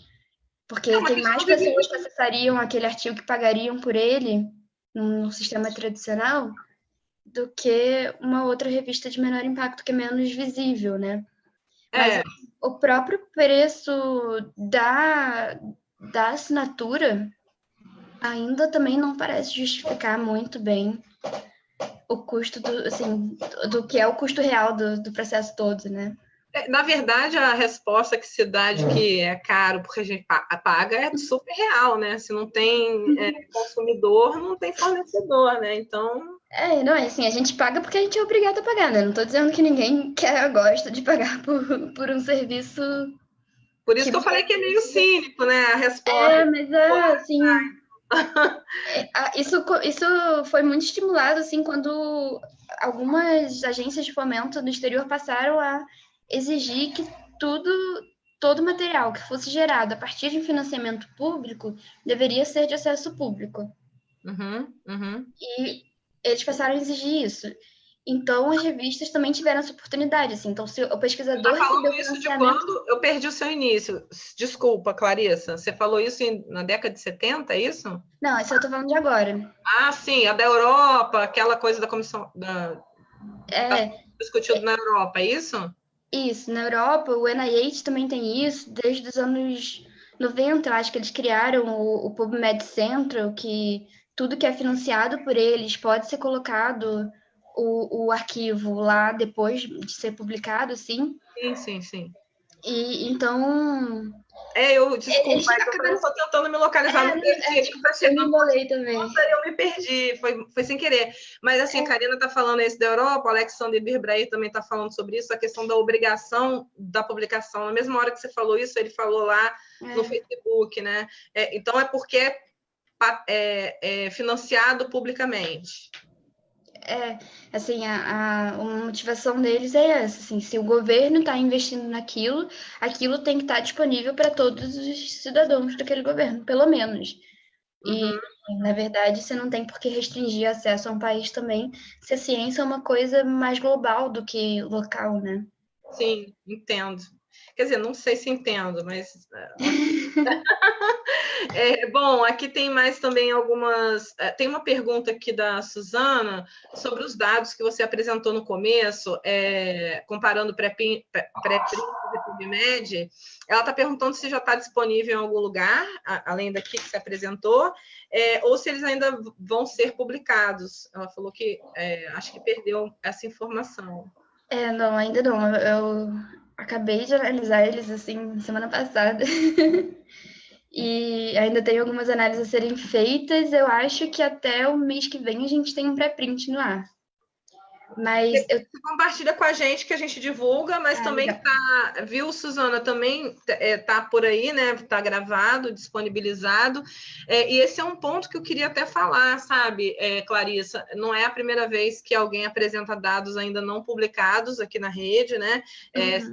B: porque tem mais pessoas que acessariam aquele artigo que pagariam por ele. num sistema tradicional do que uma outra revista de menor impacto, que é menos visível, né? Mas o próprio preço da assinatura ainda também não parece justificar muito bem o custo do que é o custo real do processo todo, né?
A: Na verdade, a resposta que se dá de que é caro porque a gente paga é super real, né? Se não tem consumidor, não tem fornecedor, né? Então...
B: Não, assim, a gente paga porque a gente é obrigado a pagar, né? Não estou dizendo que ninguém gosta de pagar por um serviço...
A: Por isso que eu falei que é meio cínico, né? A resposta.
B: Mas assim... Isso foi muito estimulado, assim, quando algumas agências de fomento do exterior passaram a exigir que todo material que fosse gerado a partir de um financiamento público deveria ser de acesso público. E eles passaram a exigir isso. Então, as revistas também tiveram essa oportunidade. Assim. Então, se o pesquisador
A: recebeu isso de quando? Eu perdi o seu início. Desculpa, Clarissa. Você falou isso na década de 70, é isso?
B: Não, isso eu estou falando de agora.
A: Ah, sim, a da Europa, aquela coisa da comissão... discutido na Europa, é isso?
B: Isso, na Europa, o NIH também tem isso, desde os anos 90, eu acho que eles criaram o PubMed Central, que tudo que é financiado por eles pode ser colocado o arquivo lá depois de ser publicado, sim.
A: Sim.
B: E então...
A: Desculpa, eu estou tentando me localizar.
B: Eu me embolei também.
A: Eu me perdi, foi sem querer. Mas, assim, a Karina está falando isso da Europa, o Alexander Birbrair também está falando sobre isso, a questão da obrigação da publicação. Na mesma hora que você falou isso, ele falou lá no Facebook, né? Então, é porque é financiado publicamente.
B: Assim, a motivação deles é essa, assim, se o governo está investindo naquilo, aquilo tem que estar disponível para todos os cidadãos daquele governo, pelo menos. E, na verdade, você não tem por que restringir acesso a um país também, se a ciência é uma coisa mais global do que local, né?
A: Sim, entendo. Quer dizer, não sei se entendo, mas... Bom, aqui tem mais também algumas... Tem uma pergunta aqui da Suzana sobre os dados que você apresentou no começo, comparando pré-print e PubMed. Ela está perguntando se já está disponível em algum lugar, além daqui que você apresentou, ou se eles ainda vão ser publicados. Ela falou que acho que perdeu essa informação.
B: Não, ainda não. Eu acabei de analisar eles, assim, semana passada. E ainda tem algumas análises a serem feitas. Eu acho que até o mês que vem a gente tem um pré-print no ar. Mas
A: você compartilha com a gente que a gente divulga, mas também viu, Suzana, também tá por aí, né? Tá gravado, disponibilizado. E esse é um ponto que eu queria até falar, sabe, Clarissa? Não é a primeira vez que alguém apresenta dados ainda não publicados aqui na rede, né?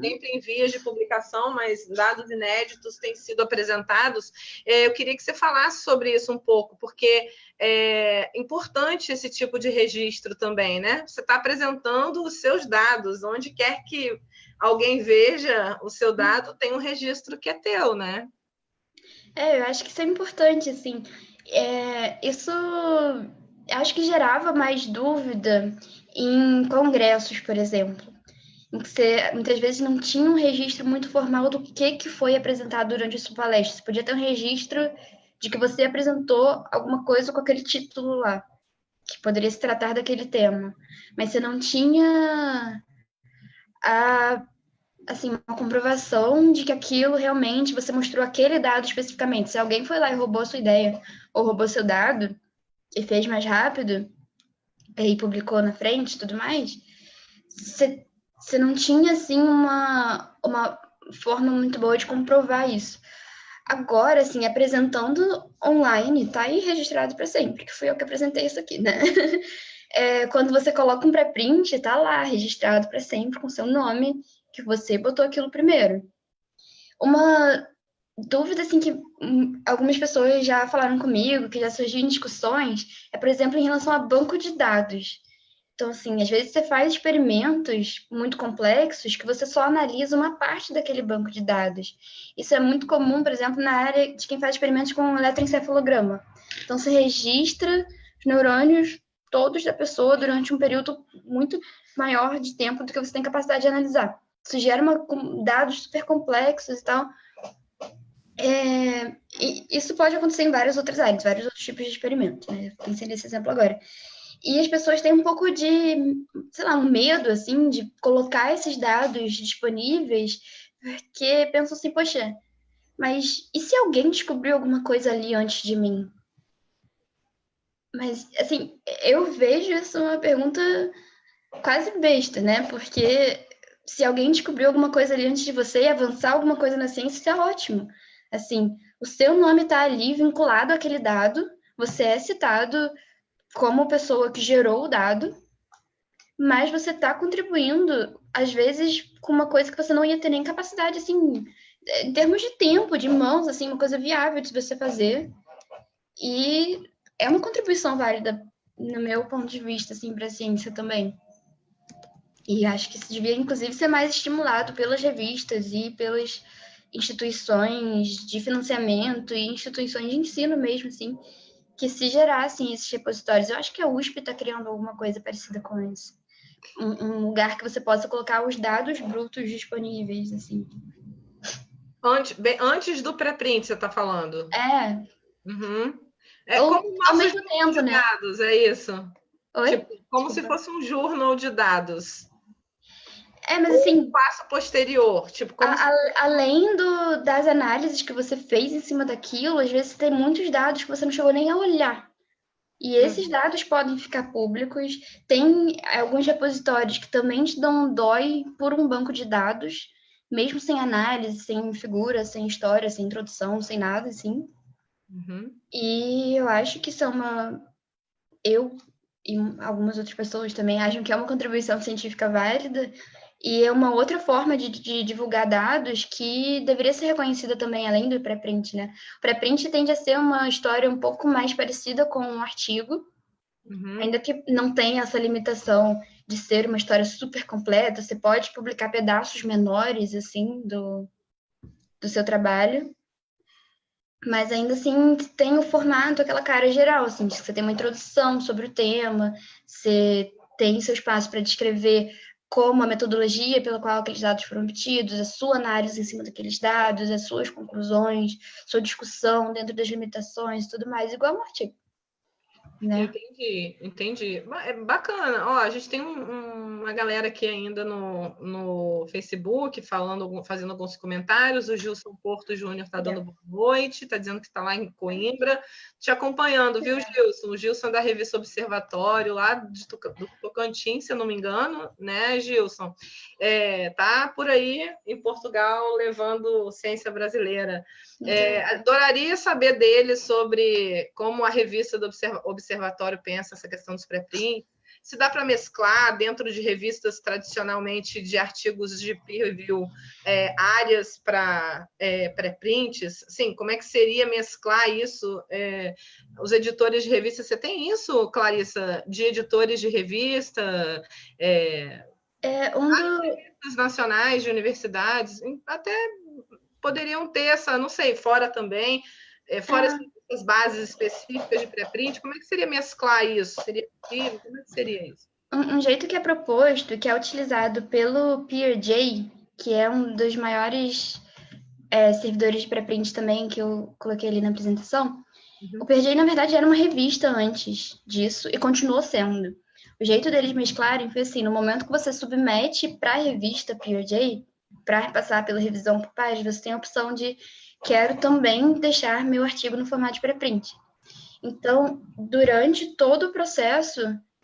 A: Sempre em vias de publicação, mas dados inéditos têm sido apresentados. Eu queria que você falasse sobre isso um pouco, porque é importante esse tipo de registro também, né? Você está apresentando os seus dados, onde quer que alguém veja o seu dado, tem um registro que é teu, né?
B: Eu acho que isso é importante, assim. Isso acho que gerava mais dúvida em congressos, por exemplo, em que você muitas vezes não tinha um registro muito formal do que foi apresentado durante a sua palestra. Você podia ter um registro de que você apresentou alguma coisa com aquele título lá, que poderia se tratar daquele tema, mas você não tinha uma comprovação de que aquilo realmente você mostrou aquele dado especificamente. Se alguém foi lá e roubou a sua ideia ou roubou seu dado e fez mais rápido e publicou na frente e tudo mais, você não tinha assim uma forma muito boa de comprovar isso. Agora, assim, apresentando online, tá aí registrado para sempre, que fui eu que apresentei isso aqui, né? Quando você coloca um pré-print, tá lá registrado para sempre com seu nome, que você botou aquilo primeiro. Uma dúvida, assim, que algumas pessoas já falaram comigo, que já surgiu em discussões, por exemplo, em relação a banco de dados. Então, assim, às vezes você faz experimentos muito complexos que você só analisa uma parte daquele banco de dados. Isso é muito comum, por exemplo, na área de quem faz experimentos com eletroencefalograma. Então, você registra os neurônios todos da pessoa durante um período muito maior de tempo do que você tem capacidade de analisar. Isso gera dados super complexos e tal. E isso pode acontecer em várias outras áreas, vários outros tipos de experimentos, né? Eu pensei nesse exemplo agora. E as pessoas têm um pouco de, sei lá, um medo, assim, de colocar esses dados disponíveis, porque pensam assim, poxa, mas e se alguém descobriu alguma coisa ali antes de mim? Mas, assim, eu vejo isso uma pergunta quase besta, né? Porque se alguém descobriu alguma coisa ali antes de você e avançar alguma coisa na ciência, isso é ótimo. Assim, o seu nome está ali vinculado àquele dado, você é citado como pessoa que gerou o dado, mas você está contribuindo, às vezes, com uma coisa que você não ia ter nem capacidade, assim, em termos de tempo, de mãos, assim, uma coisa viável de você fazer. E é uma contribuição válida, no meu ponto de vista, assim, para a ciência também. E acho que isso devia, inclusive, ser mais estimulado pelas revistas e pelas instituições de financiamento e instituições de ensino mesmo, assim, que se gerassem esses repositórios. Eu acho que a USP está criando alguma coisa parecida com isso. Um lugar que você possa colocar os dados brutos disponíveis, assim.
A: Antes do pré-print, você está falando?
B: Uhum.
A: Como
B: ao mesmo tempo, né?
A: Dados, é isso?
B: Oi?
A: Tipo, como se fosse um journal de dados.
B: Mas assim...
A: Um passo posterior, tipo...
B: Além das análises que você fez em cima daquilo, às vezes tem muitos dados que você não chegou nem a olhar. E esses dados podem ficar públicos. Tem alguns repositórios que também te dão um DOI por um banco de dados, mesmo sem análise, sem figura, sem história, sem introdução, sem nada, assim. E eu acho que isso é eu e algumas outras pessoas também acham que é uma contribuição científica válida e é uma outra forma de divulgar dados que deveria ser reconhecida também, além do pré-print, né? O pré-print tende a ser uma história um pouco mais parecida com um artigo, ainda que não tenha essa limitação de ser uma história super completa, você pode publicar pedaços menores, assim, do seu trabalho, mas ainda assim tem o formato, aquela cara geral, assim, que você tem uma introdução sobre o tema, você tem seu espaço para descrever como a metodologia pela qual aqueles dados foram obtidos, a sua análise em cima daqueles dados, as suas conclusões, sua discussão dentro das limitações e tudo mais, igual um artigo. Né?
A: Entendi. É bacana. Ó, a gente tem uma galera aqui ainda no Facebook fazendo alguns comentários. O Gilson Porto Júnior está dando boa noite, está dizendo que está lá em Coimbra, te acompanhando, viu, Gilson? O Gilson é da revista Observatório, lá do Tocantins, se eu não me engano, né, Gilson? Tá por aí em Portugal levando ciência brasileira. Adoraria saber dele sobre como a revista do Observatório pensa essa questão dos pré-prints, se dá para mesclar dentro de revistas tradicionalmente de artigos de peer review áreas para pré-prints, assim, como é que seria mesclar isso? Os editores de revista, você tem isso, Clarissa, de editores de revista? Revistas nacionais de universidades, até poderiam ter essa, não sei, fora também, fora essas bases específicas de pré-print, como é que seria mesclar isso? Seria possível? Como é que seria isso?
B: Um jeito que é proposto, que é utilizado pelo PeerJ, que é um dos maiores servidores de pré-print também, que eu coloquei ali na apresentação. O PeerJ, na verdade, era uma revista antes disso e continuou sendo. O jeito deles mesclarem foi assim, no momento que você submete para a revista PeerJ, para passar pela revisão por pares, você tem a opção de quero também deixar meu artigo no formato de pré-print. Então, durante todo o processo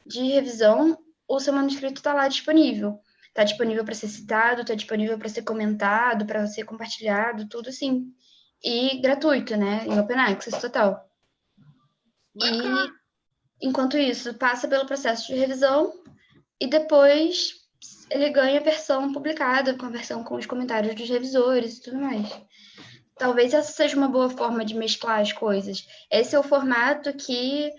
B: de revisão, o seu manuscrito está lá disponível. Está disponível para ser citado, está disponível para ser comentado, para ser compartilhado, tudo assim. E gratuito, né? Em open access total.
A: Bacana.
B: E, enquanto isso, passa pelo processo de revisão e depois ele ganha a versão publicada, com a versão com os comentários dos revisores e tudo mais. Talvez essa seja uma boa forma de mesclar as coisas. Esse é o formato que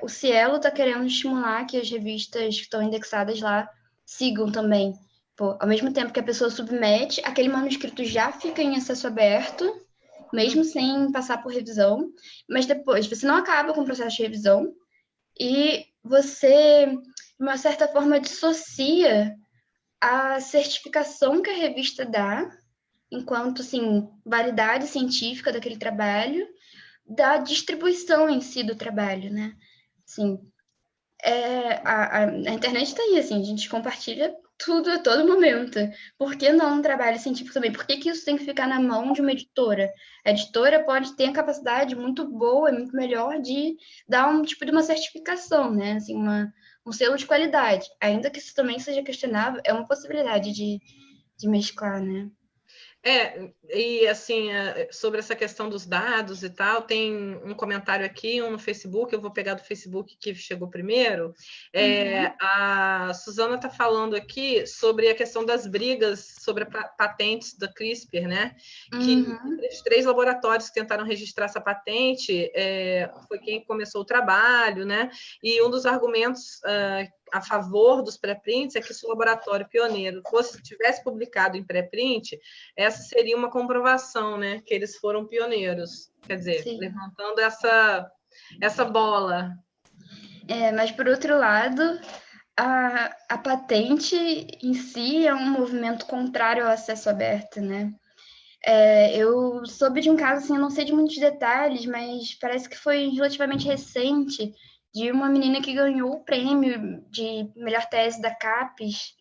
B: o Cielo está querendo estimular que as revistas que estão indexadas lá sigam também. Ao mesmo tempo que a pessoa submete, aquele manuscrito já fica em acesso aberto, mesmo sem passar por revisão, mas depois você não acaba com o processo de revisão, e você, de uma certa forma, dissocia a certificação que a revista dá, enquanto, assim, validade científica daquele trabalho, da distribuição em si do trabalho, né? Assim, a internet está aí, assim, a gente compartilha tudo a todo momento. Por que não um trabalho científico também? Por que isso tem que ficar na mão de uma editora? A editora pode ter a capacidade muito boa, muito melhor de dar um tipo de uma certificação, né? Assim, um selo de qualidade. Ainda que isso também seja questionável, é uma possibilidade de mesclar, né?
A: E assim, sobre essa questão dos dados e tal, tem um comentário aqui, um no Facebook, eu vou pegar do Facebook que chegou primeiro. A Suzana está falando aqui sobre a questão das brigas sobre patentes da CRISPR, né? Que os 3 laboratórios que tentaram registrar essa patente foi quem começou o trabalho, né? E um dos argumentos a favor dos pré-prints é que se o laboratório pioneiro tivesse publicado em pré-print, essa seria uma comprovação, né, que eles foram pioneiros. Quer dizer, sim, levantando essa bola.
B: Mas, por outro lado, a patente em si é um movimento contrário ao acesso aberto, né? Eu soube de um caso, assim, eu não sei de muitos detalhes, mas parece que foi relativamente recente, de uma menina que ganhou o prêmio de melhor tese da CAPES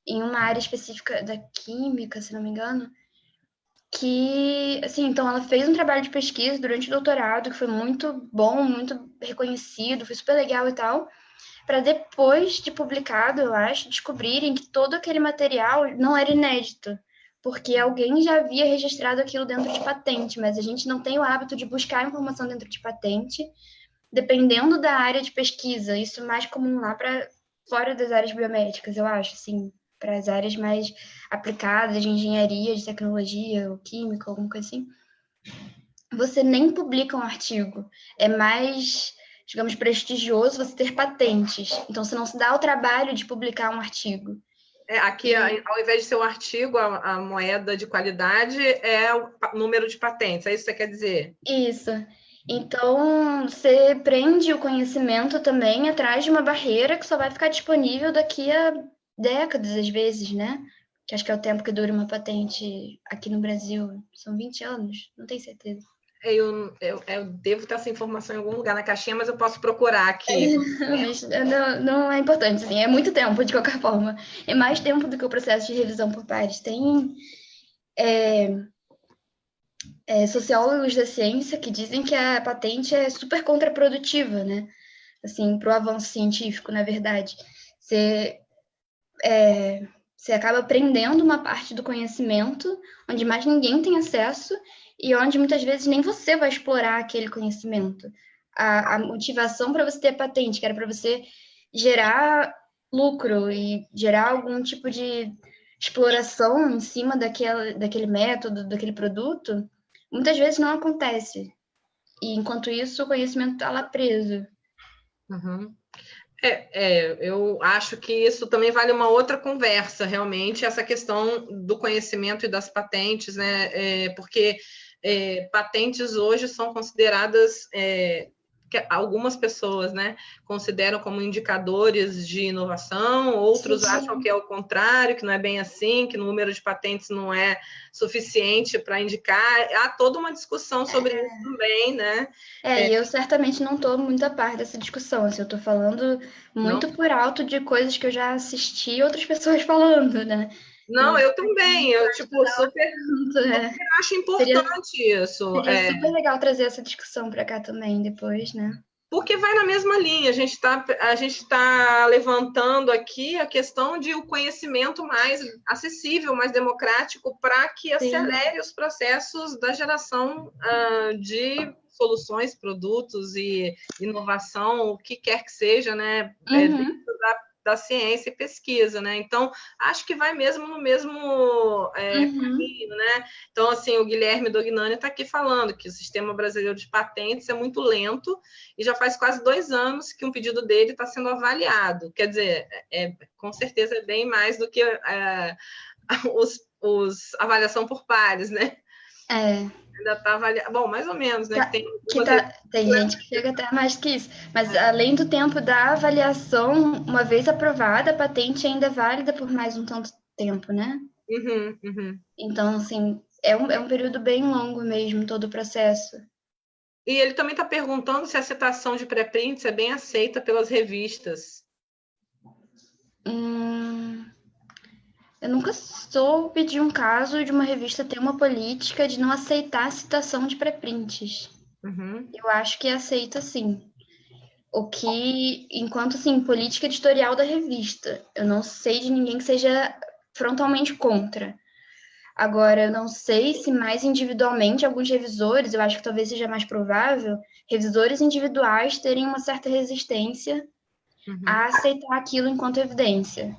B: em uma área específica da química, se não me engano, que, assim, então ela fez um trabalho de pesquisa durante o doutorado, que foi muito bom, muito reconhecido, foi super legal e tal, para depois de publicado, eu acho, descobrirem que todo aquele material não era inédito, porque alguém já havia registrado aquilo dentro de patente, mas a gente não tem o hábito de buscar informação dentro de patente, dependendo da área de pesquisa. Isso é mais comum lá para fora das áreas biomédicas, eu acho, assim, para as áreas mais aplicadas de engenharia, de tecnologia, ou química, alguma coisa assim. Você nem publica um artigo. É mais, digamos, prestigioso você ter patentes. Então, você não se dá o trabalho de publicar um artigo.
A: Aqui, ao invés de ser um artigo, a moeda de qualidade é o número de patentes. É isso que você quer dizer?
B: Isso. Então, você prende o conhecimento também atrás de uma barreira que só vai ficar disponível daqui a décadas, às vezes, né? Que acho que é o tempo que dura uma patente aqui no Brasil. São 20 anos, não tenho certeza.
A: Eu devo ter essa informação em algum lugar na caixinha, mas eu posso procurar aqui.
B: Mas não é importante, assim, é muito tempo, de qualquer forma. É mais tempo do que o processo de revisão por pares. Tem sociólogos da ciência que dizem que a patente é super contraprodutiva, né? Assim, para o avanço científico, na verdade. Você acaba aprendendo uma parte do conhecimento onde mais ninguém tem acesso e onde muitas vezes nem você vai explorar aquele conhecimento. A motivação para você ter patente, que era para você gerar lucro e gerar algum tipo de exploração em cima daquele método, daquele produto, muitas vezes não acontece. E enquanto isso, o conhecimento está lá preso.
A: Uhum. Eu acho que isso também vale uma outra conversa, realmente, essa questão do conhecimento e das patentes, né? Porque patentes hoje são consideradas, que algumas pessoas, né, consideram como indicadores de inovação, outros acham que é o contrário, que não é bem assim, que o número de patentes não é suficiente para indicar. Há toda uma discussão sobre isso também, né?
B: E eu certamente não estou muito a par dessa discussão, assim, eu estou falando muito não? Por alto de coisas que eu já assisti outras pessoas falando, né?
A: Não, eu também, eu super acho importante isso.
B: Seria super legal trazer essa discussão para cá também depois, né?
A: Porque vai na mesma linha, a gente tá levantando aqui a questão de o conhecimento mais acessível, mais democrático, para que acelere os processos da geração de soluções, produtos e inovação, o que quer que seja, né? Dentro da ciência e pesquisa, né? Então, acho que vai mesmo no mesmo caminho, né? Então, assim, o Guilherme Dognani está aqui falando que o sistema brasileiro de patentes é muito lento e já faz quase 2 anos que um pedido dele está sendo avaliado. Quer dizer, com certeza é bem mais do que avaliação por pares, né? Ainda está avaliando. Bom, mais ou menos, né?
B: Tem gente que chega até mais que isso. Mas além do tempo da avaliação, uma vez aprovada, a patente ainda é válida por mais um tanto tempo, né? Então, assim, é um período bem longo mesmo, todo o processo.
A: E ele também está perguntando se a citação de pré-prints é bem aceita pelas revistas.
B: Eu nunca soube de um caso de uma revista ter uma política de não aceitar a citação de pré-prints. Eu acho que aceita sim. O que, enquanto assim, política editorial da revista, eu não sei de ninguém que seja frontalmente contra. Agora, eu não sei se mais individualmente alguns revisores, eu acho que talvez seja mais provável, revisores individuais terem uma certa resistência a aceitar aquilo enquanto evidência.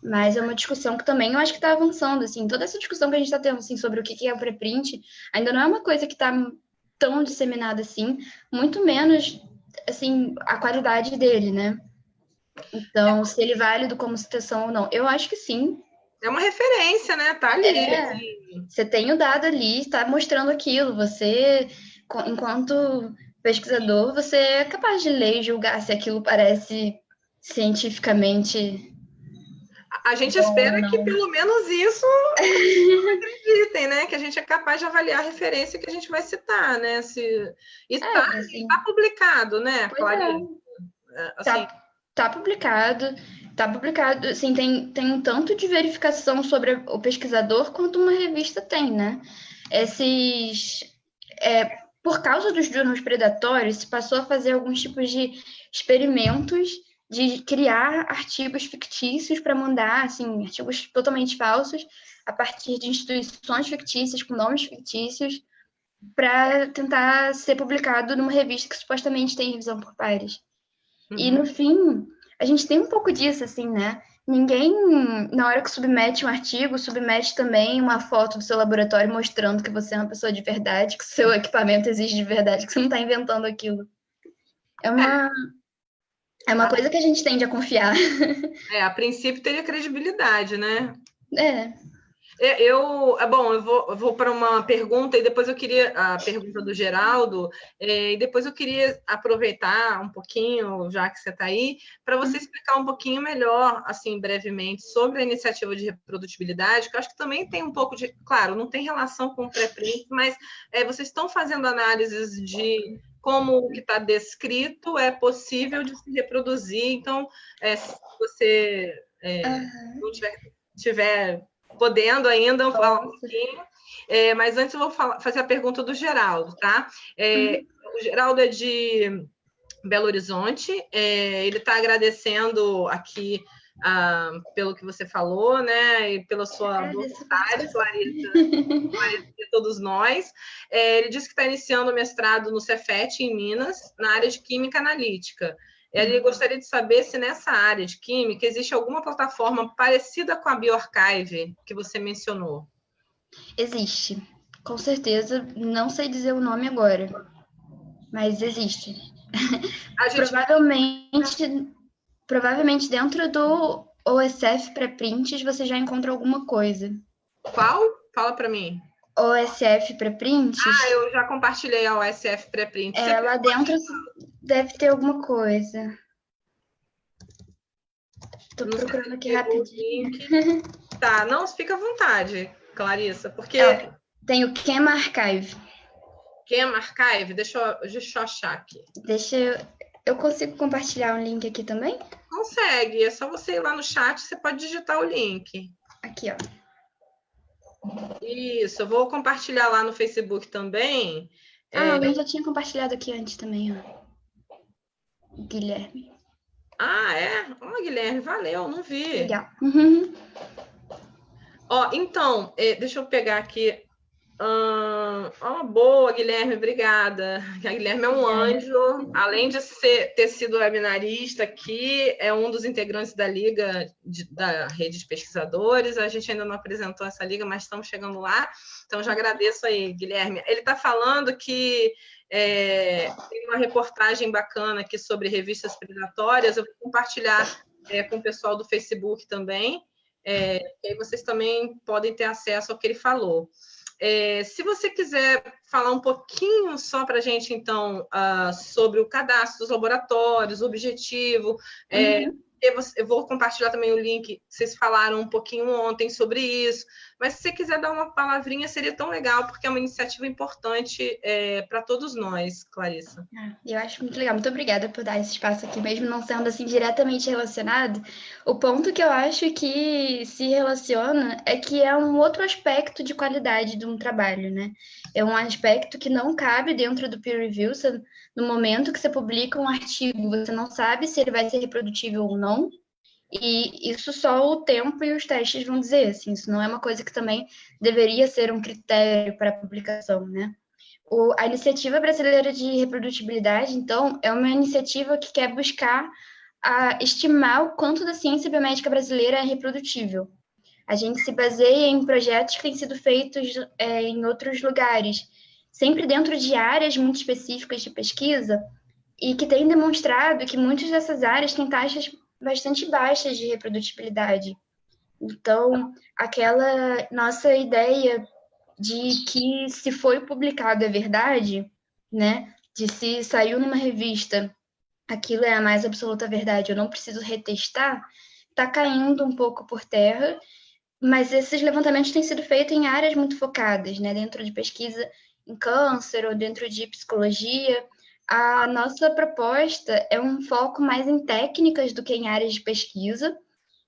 B: Mas é uma discussão que também eu acho que está avançando, assim, toda essa discussão que a gente está tendo, assim, sobre o que é o preprint, ainda não é uma coisa que está tão disseminada assim, muito menos, assim, a qualidade dele, né? Então, se ele é válido como citação ou não, eu acho que sim.
A: É uma referência, né? Tá ali. Assim.
B: Você tem o dado ali, está mostrando aquilo. Você, enquanto pesquisador, você é capaz de ler e julgar se aquilo parece cientificamente.
A: A gente espera que pelo menos isso acreditem, né? Que a gente é capaz de avaliar a referência que a gente vai citar, né? Está publicado, né, Clarice?
B: Assim, tá publicado. Tá publicado, assim, tem um tanto de verificação sobre o pesquisador quanto uma revista tem, né? Por causa dos jornais predatórios, se passou a fazer alguns tipos de experimentos de criar artigos fictícios para mandar, assim, artigos totalmente falsos, a partir de instituições fictícias, com nomes fictícios, para tentar ser publicado numa revista que supostamente tem revisão por pares. E, no fim, a gente tem um pouco disso, assim, né? Ninguém, na hora que submete um artigo, submete também uma foto do seu laboratório mostrando que você é uma pessoa de verdade, que o seu equipamento existe de verdade, que você não está inventando aquilo. É uma coisa que a gente tende a confiar.
A: A princípio teria credibilidade, né?
B: Eu
A: vou para uma pergunta e depois eu queria a pergunta do Geraldo e depois eu queria aproveitar um pouquinho, já que você está aí, para você explicar um pouquinho melhor, assim, brevemente, sobre a iniciativa de reprodutibilidade, que eu acho que também tem um pouco de, claro, não tem relação com o pré-print, mas vocês estão fazendo análises de como o que está descrito é possível de se reproduzir, então, se você não tiver podendo ainda falar um pouquinho, mas antes eu vou fazer a pergunta do Geraldo, tá? O Geraldo é de Belo Horizonte, ele está agradecendo aqui pelo que você falou, né? E pela sua vontade, Clarissa, de todos nós. Ele disse que está iniciando o mestrado no Cefet, em Minas, na área de Química Analítica. Ele gostaria de saber se nessa área de química existe alguma plataforma parecida com a BioArchive que você mencionou.
B: Existe, com certeza. Não sei dizer o nome agora, mas existe. Provavelmente dentro do OSF Preprints você já encontra alguma coisa.
A: Qual? Fala para mim.
B: OSF Preprints.
A: Eu já compartilhei a OSF Preprints.
B: Lá dentro deve ter alguma coisa. Estou procurando aqui rapidinho.
A: Tá, não, fica à vontade, Clarissa, porque...
B: Tem o ChemArchive.
A: ChemArchive? Deixa eu achar aqui.
B: Eu consigo compartilhar um link aqui também?
A: Consegue, é só você ir lá no chat, você pode digitar o link.
B: Aqui, ó.
A: Isso, eu vou compartilhar lá no Facebook também.
B: Eu já tinha compartilhado aqui antes também, ó. Guilherme.
A: Guilherme, valeu, não vi.
B: Legal.
A: Então, deixa eu pegar aqui. Boa, Guilherme, obrigada. A Guilherme é um anjo, além de ter sido webinarista aqui, é um dos integrantes da Liga da Rede de Pesquisadores. A gente ainda não apresentou essa liga, mas estamos chegando lá. Então, já agradeço aí, Guilherme. Ele está falando que tem uma reportagem bacana aqui sobre revistas predatórias. Eu vou compartilhar com o pessoal do Facebook também. E aí vocês também podem ter acesso ao que ele falou. Se você quiser falar um pouquinho só para a gente, então, sobre o cadastro dos laboratórios, o objetivo, eu vou compartilhar também o link, vocês falaram um pouquinho ontem sobre isso, mas se você quiser dar uma palavrinha, seria tão legal, porque é uma iniciativa importante para todos nós, Clarissa.
B: Eu acho muito legal. Muito obrigada por dar esse espaço aqui, mesmo não sendo assim diretamente relacionado. O ponto que eu acho que se relaciona é que é um outro aspecto de qualidade de um trabalho, né? É um aspecto que não cabe dentro do peer review. No momento que você publica um artigo, você não sabe se ele vai ser reprodutível ou não. E isso só o tempo e os testes vão dizer, assim, isso não é uma coisa que também deveria ser um critério para a publicação, né? A Iniciativa Brasileira de Reprodutibilidade, então, é uma iniciativa que quer buscar estimar o quanto da ciência biomédica brasileira é reprodutível. A gente se baseia em projetos que têm sido feitos em outros lugares, sempre dentro de áreas muito específicas de pesquisa, e que têm demonstrado que muitas dessas áreas têm taxas bastante baixas de reprodutibilidade. Então, aquela nossa ideia de que se foi publicado é verdade, né? De se saiu numa revista, aquilo é a mais absoluta verdade, eu não preciso retestar, está caindo um pouco por terra, mas esses levantamentos têm sido feitos em áreas muito focadas, né? Dentro de pesquisa em câncer ou dentro de psicologia. A nossa proposta é um foco mais em técnicas do que em áreas de pesquisa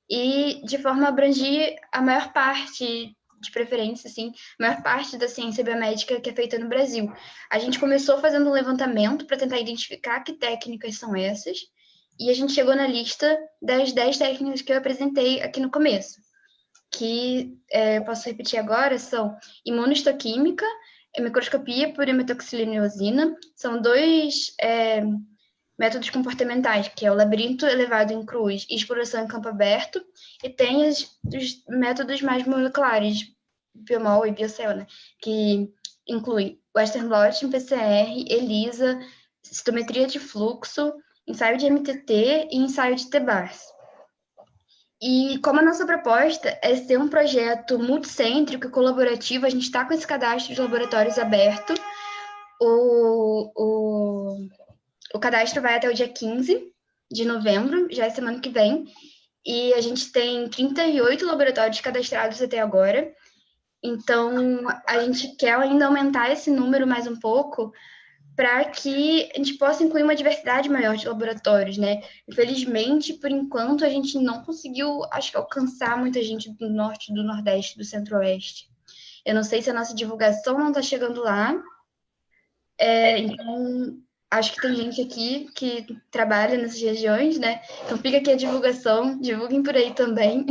B: e de forma a abranger a maior parte, de preferência, assim, a maior parte da ciência biomédica que é feita no Brasil. A gente começou fazendo um levantamento para tentar identificar que técnicas são essas, e a gente chegou na lista das 10 técnicas que eu apresentei aqui no começo, que eu posso repetir agora, são imunohistoquímica, microscopia por hematoxilina e eosina, são dois métodos comportamentais, que é o labirinto elevado em cruz e exploração em campo aberto, e tem os métodos mais moleculares, biomol e biocell, né? Que inclui Western blot, PCR, ELISA, citometria de fluxo, ensaio de MTT e ensaio de TBARS. E como a nossa proposta é ser um projeto multicêntrico e colaborativo, a gente está com esse cadastro de laboratórios aberto. O cadastro vai até o dia 15 de novembro, já é semana que vem, e a gente tem 38 laboratórios cadastrados até agora. Então, a gente quer ainda aumentar esse número mais um pouco para que a gente possa incluir uma diversidade maior de laboratórios, né? Infelizmente, por enquanto, a gente não conseguiu, acho que, alcançar muita gente do norte, do nordeste, do centro-oeste. Eu não sei se a nossa divulgação não está chegando lá. Então, acho que tem gente aqui que trabalha nessas regiões, né? Então, fica aqui a divulgação, divulguem por aí também.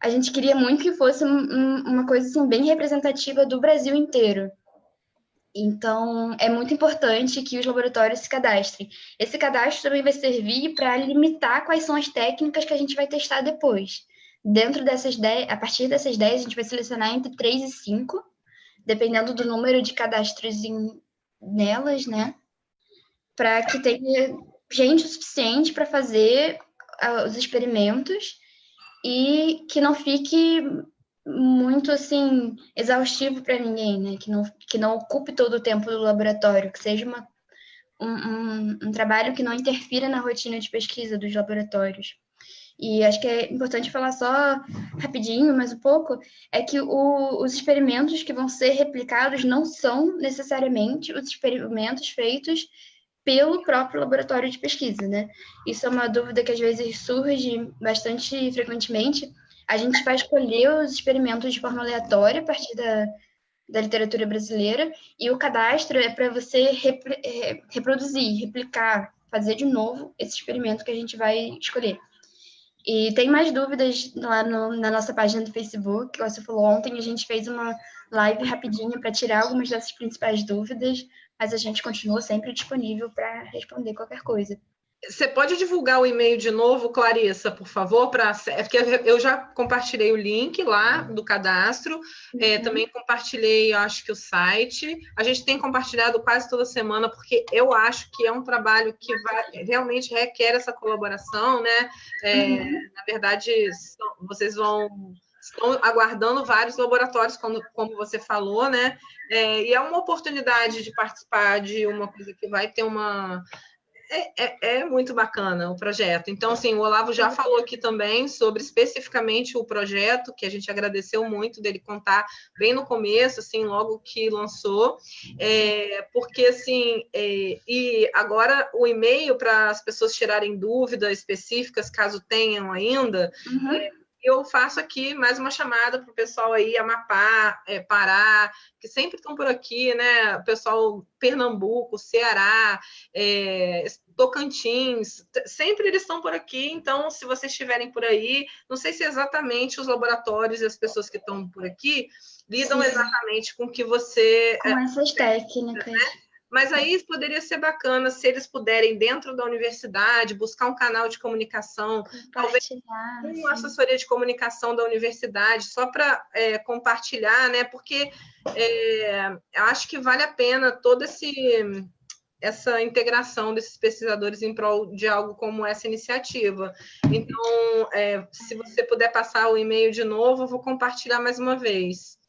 B: A gente queria muito que fosse uma coisa assim, bem representativa do Brasil inteiro. Então, é muito importante que os laboratórios se cadastrem. Esse cadastro também vai servir para limitar quais são as técnicas que a gente vai testar depois. Dentro dessas 10, a partir dessas 10, a gente vai selecionar entre 3 e 5, dependendo do número de cadastros nelas, né? Para que tenha gente o suficiente para fazer os experimentos e que não fique muito, assim, exaustivo para ninguém, né? Que não ocupe todo o tempo do laboratório, que seja um trabalho que não interfira na rotina de pesquisa dos laboratórios. E acho que é importante falar só rapidinho, mais um pouco, é que os experimentos que vão ser replicados não são necessariamente os experimentos feitos pelo próprio laboratório de pesquisa, né? Isso é uma dúvida que às vezes surge bastante frequentemente. A gente vai escolher os experimentos de forma aleatória a partir da literatura brasileira, e o cadastro é para você reproduzir, replicar, fazer de novo esse experimento que a gente vai escolher. E tem mais dúvidas lá na nossa página do Facebook, como você falou ontem, a gente fez uma live rapidinho para tirar algumas dessas principais dúvidas, mas a gente continua sempre disponível para responder qualquer coisa.
A: Você pode divulgar o e-mail de novo, Clarissa, por favor? Porque eu já compartilhei o link lá do cadastro, também compartilhei, acho que o site. A gente tem compartilhado quase toda semana, porque eu acho que é um trabalho que realmente requer essa colaboração, né? Na verdade, vocês vão estão aguardando vários laboratórios, como você falou, né? E é uma oportunidade de participar de uma coisa que vai ter uma... É muito bacana o projeto. Então, assim, o Olavo já falou aqui também sobre especificamente o projeto, que a gente agradeceu muito dele contar bem no começo, assim, logo que lançou, porque, assim, e agora o e-mail para as pessoas tirarem dúvidas específicas, caso tenham ainda, eu faço aqui mais uma chamada para o pessoal aí, Amapá, Pará, que sempre estão por aqui, né? O pessoal Pernambuco, Ceará, Tocantins, sempre eles estão por aqui. Então, se vocês estiverem por aí, não sei se exatamente os laboratórios e as pessoas que estão por aqui lidam exatamente com o que você...
B: Com essas técnicas.
A: Né? Mas aí poderia ser bacana se eles puderem, dentro da universidade, buscar um canal de comunicação, talvez uma assessoria de comunicação da universidade, só para compartilhar, né? Porque eu acho que vale a pena toda essa integração desses pesquisadores em prol de algo como essa iniciativa. Então, se você puder passar o e-mail de novo, eu vou compartilhar mais uma vez.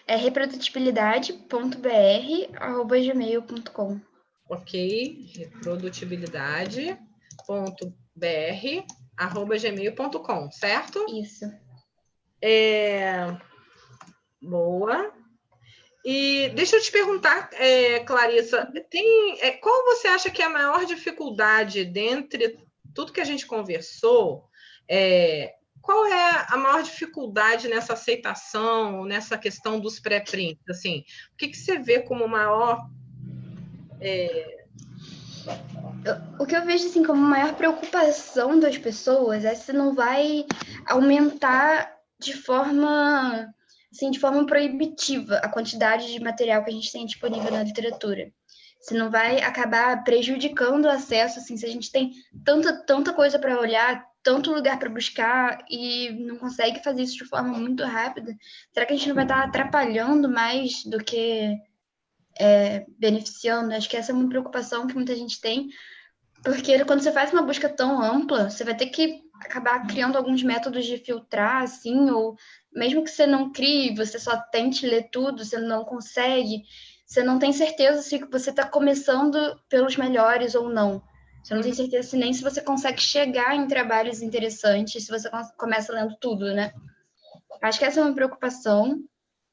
B: É reprodutibilidade.br@gmail.com.
A: Ok, reprodutibilidade.br@gmail.com, certo?
B: Isso.
A: Boa. E deixa eu te perguntar, Clarissa, qual você acha que é a maior dificuldade dentre tudo que a gente conversou? Qual é a maior dificuldade nessa aceitação, nessa questão dos pré-prints? Assim, o que você vê como maior...
B: O que eu vejo assim, como maior preocupação das pessoas é se não vai aumentar de forma proibitiva a quantidade de material que a gente tem disponível na literatura. Se não vai acabar prejudicando o acesso, assim, se a gente tem tanta coisa para olhar, tanto lugar para buscar e não consegue fazer isso de forma muito rápida, será que a gente não vai estar atrapalhando mais do que beneficiando? Acho que essa é uma preocupação que muita gente tem, porque quando você faz uma busca tão ampla, você vai ter que acabar criando alguns métodos de filtrar, assim, ou mesmo que você não crie, você só tente ler tudo, você não consegue, você não tem certeza se você está começando pelos melhores ou não. Você não tem certeza nem se você consegue chegar em trabalhos interessantes se você começa lendo tudo, né? Acho que essa é uma preocupação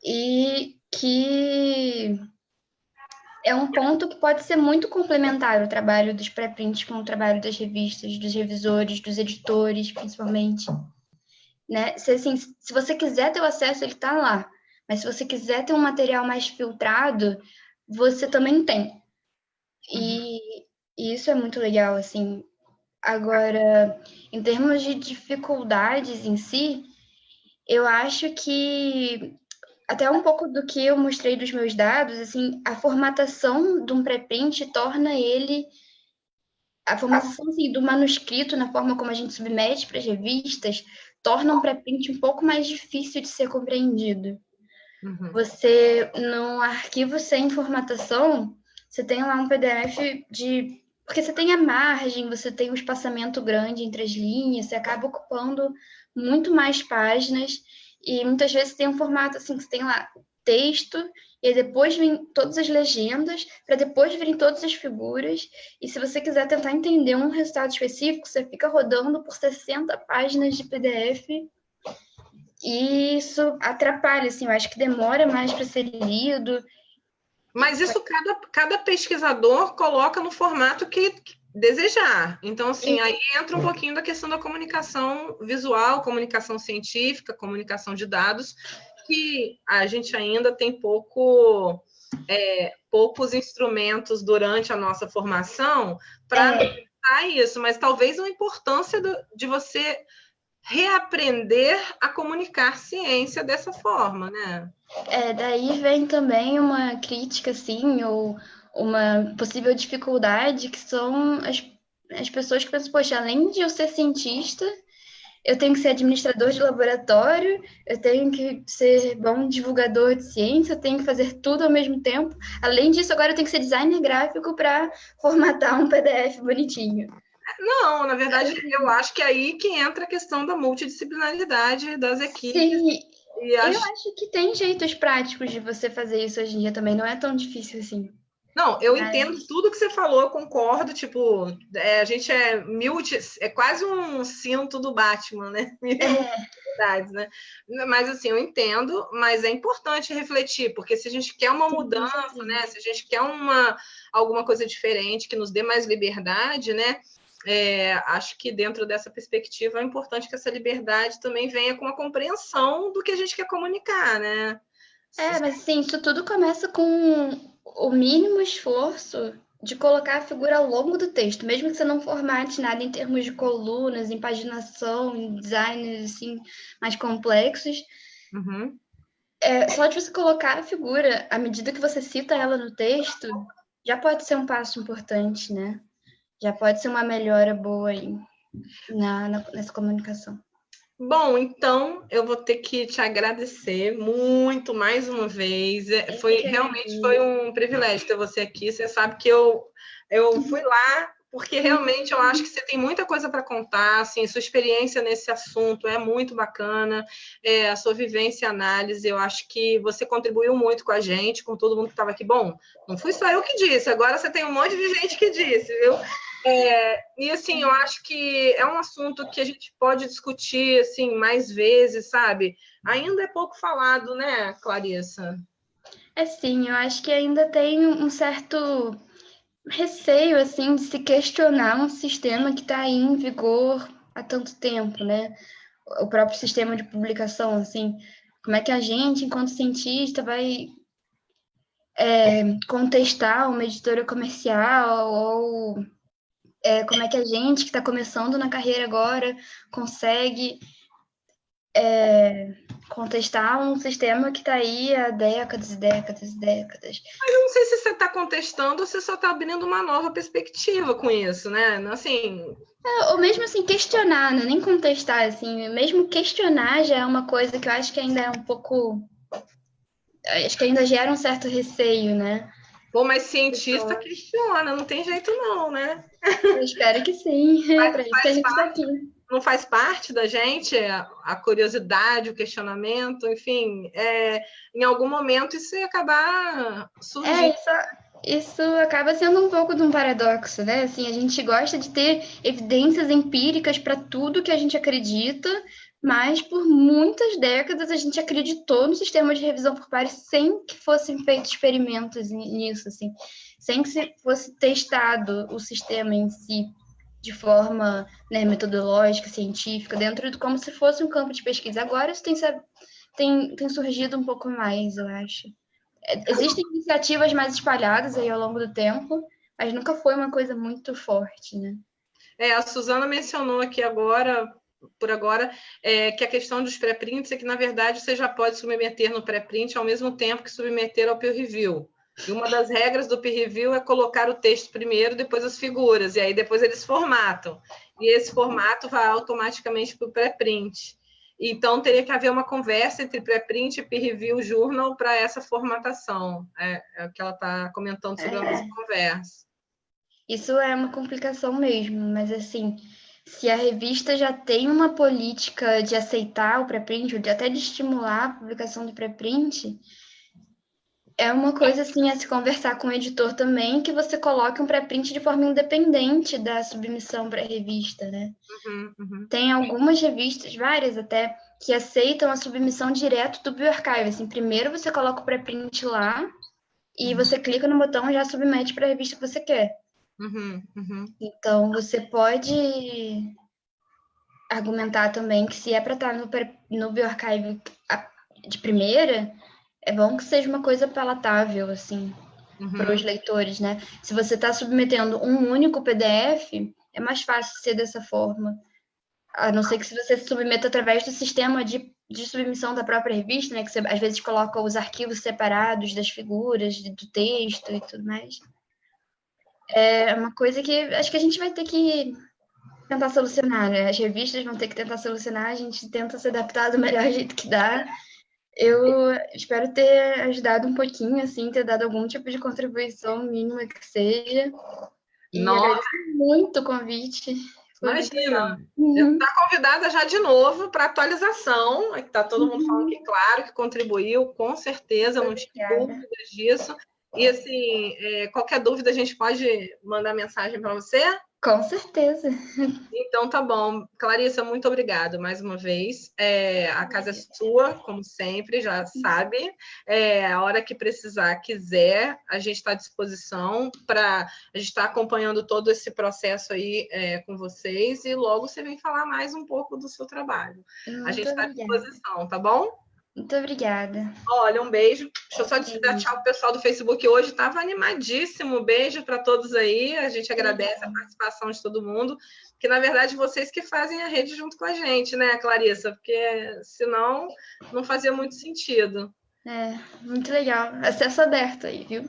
B: e que é um ponto que pode ser muito complementar o trabalho dos pré-prints com o trabalho das revistas, dos revisores, dos editores, principalmente. Né? Se você quiser ter o acesso, ele está lá. Mas se você quiser ter um material mais filtrado, você também tem. E isso é muito legal, assim. Agora, em termos de dificuldades em si, eu acho que até um pouco do que eu mostrei dos meus dados, assim, a formatação de um pré-print torna ele... A formatação assim, do manuscrito, na forma como a gente submete para as revistas, torna um pré-print um pouco mais difícil de ser compreendido. Você, no arquivo sem formatação, você tem lá um PDF porque você tem a margem, você tem um espaçamento grande entre as linhas, você acaba ocupando muito mais páginas e muitas vezes tem um formato assim que você tem lá texto e aí depois vem todas as legendas, para depois virem todas as figuras, e se você quiser tentar entender um resultado específico, você fica rodando por 60 páginas de PDF, e isso atrapalha, assim, eu acho que demora mais para ser lido.
A: Mas isso cada pesquisador coloca no formato que desejar. Então, assim, aí entra um pouquinho da questão da comunicação visual, comunicação científica, comunicação de dados, que a gente ainda tem poucos instrumentos durante a nossa formação para isso, mas talvez a importância de você reaprender a comunicar ciência dessa forma, né?
B: Daí vem também uma crítica, assim, ou uma possível dificuldade, que são as pessoas que pensam, poxa, além de eu ser cientista, eu tenho que ser administrador de laboratório, eu tenho que ser bom divulgador de ciência, eu tenho que fazer tudo ao mesmo tempo. Além disso, agora eu tenho que ser designer gráfico para formatar um PDF bonitinho.
A: Não, na verdade, eu acho que é aí que entra a questão da multidisciplinaridade das equipes.
B: Sim,
A: E
B: eu acho que tem jeitos práticos de você fazer isso hoje em dia também, não é tão difícil assim.
A: Não, eu entendo
B: Mas,
A: tudo que você falou, eu concordo. Tipo, a gente é quase um cinto do Batman, né? Verdade, né? Mas assim, eu entendo, mas é importante refletir, porque se a gente quer uma
B: sim, com
A: mudança,
B: certeza.
A: né? Se a gente quer alguma coisa diferente que nos dê mais liberdade, né? Acho que dentro dessa perspectiva é importante que essa liberdade também venha com a compreensão do que a gente quer comunicar, né?
B: Mas assim, isso tudo começa com o mínimo esforço de colocar a figura ao longo do texto, mesmo que você não formate nada em termos de colunas, em paginação, em designs assim, mais complexos.
A: Uhum.
B: Só de você colocar a figura, à medida que você cita ela no texto, já pode ser um passo importante, né? Já pode ser uma melhora boa aí nessa comunicação.
A: Bom, então eu vou ter que te agradecer muito mais uma vez. Realmente foi um privilégio ter você aqui. Você sabe que eu fui lá porque realmente eu acho que você tem muita coisa para contar. Assim, sua experiência nesse assunto é muito bacana, a sua vivência e análise. Eu acho que você contribuiu muito com a gente, com todo mundo que estava aqui. Bom, não fui só eu que disse, agora você tem um monte de gente que disse, viu? E assim, eu acho que é um assunto que a gente pode discutir assim mais vezes, sabe? Ainda é pouco falado, né, Clarissa?
B: Sim, eu acho que ainda tem um certo receio assim de se questionar um sistema que está aí em vigor há tanto tempo, né? O próprio sistema de publicação, assim, como é que a gente, enquanto cientista, vai contestar uma editora comercial ou como é que a gente que está começando na carreira agora consegue contestar um sistema que está aí há décadas e décadas e décadas.
A: Eu não sei se você está contestando ou se só está abrindo uma nova perspectiva com isso, né? Assim,
B: Ou mesmo assim, questionar, né? Nem contestar, assim, mesmo questionar já é uma coisa que eu acho que ainda é um pouco. Acho que ainda gera um certo receio, né?
A: pô, mas cientista
B: Pessoas.
A: questiona, não tem jeito não, né?
B: Eu espero que sim, é para isso que a gente está aqui.
A: Não faz parte da gente a curiosidade, o questionamento, enfim, em algum momento isso ia acabar surgindo.
B: Isso acaba sendo um pouco de um paradoxo, né? Assim, a gente gosta de ter evidências empíricas para tudo que a gente acredita, mas por muitas décadas a gente acreditou no sistema de revisão por pares sem que fossem feitos experimentos nisso, assim, sem que fosse testado o sistema em si de forma, né, metodológica, científica, dentro de como se fosse um campo de pesquisa. Agora isso tem surgido um pouco mais, eu acho. Existem iniciativas mais espalhadas aí ao longo do tempo, mas nunca foi uma coisa muito forte, né?
A: A Suzana mencionou aqui agora, por agora, que a questão dos pré-prints é que, na verdade, você já pode submeter no pré-print ao mesmo tempo que submeter ao peer review. E uma das regras do peer review é colocar o texto primeiro, depois as figuras, e aí depois eles formatam. E esse formato vai automaticamente para o pré-print. Então, teria que haver uma conversa entre pré-print e peer review journal para essa formatação. É o que ela está comentando sobre a nossa conversa.
B: Isso é uma complicação mesmo, mas assim, se a revista já tem uma política de aceitar o pré-print, ou de até de estimular a publicação do pré-print, é uma coisa assim a se conversar com o editor também, que você coloque um pré-print de forma independente da submissão para a revista, né?
A: Uhum.
B: Tem algumas revistas, várias até, que aceitam a submissão direto do bioarchive. Assim, primeiro você coloca o pré-print lá e você clica no botão e já submete para a revista que você quer.
A: Uhum.
B: Então, você pode argumentar também que se é para estar no bioarchive de primeira, é bom que seja uma coisa palatável, assim, para os leitores, né? Se você está submetendo um único PDF, é mais fácil ser dessa forma. A não ser que se você se submeta através do sistema de submissão da própria revista, né? Que você às vezes coloca os arquivos separados das figuras, do texto e tudo mais. É uma coisa que acho que a gente vai ter que tentar solucionar, né? As revistas vão ter que tentar solucionar, a gente tenta se adaptar do melhor jeito que dá. Eu espero ter ajudado um pouquinho, assim, ter dado algum tipo de contribuição mínima que seja. E
A: Nossa,
B: agradeço muito o convite. Foi muito legal.
A: imagina. Está convidada já de novo para atualização. Está todo mundo falando que, claro, que contribuiu, com certeza, eu não tive dúvidas disso. E, assim, qualquer dúvida a gente pode mandar mensagem para você?
B: Com certeza.
A: Então, tá bom. Clarissa, muito obrigada mais uma vez. A casa é sua, como sempre, já sabe. A hora que precisar, quiser, a gente está à disposição para a gente estar acompanhando todo esse processo aí com vocês e logo você vem falar mais um pouco do seu trabalho. A gente está à disposição, tá bom?
B: Muito obrigada.
A: Olha, um beijo. Deixa eu só te dar tchau pro pessoal do Facebook hoje. Estava animadíssimo. Beijo para todos aí. A gente agradece a participação de todo mundo, que na verdade vocês que fazem a rede junto com a gente, né, Clarissa? Porque senão não fazia muito sentido.
B: Muito legal. Acesso aberto aí, viu?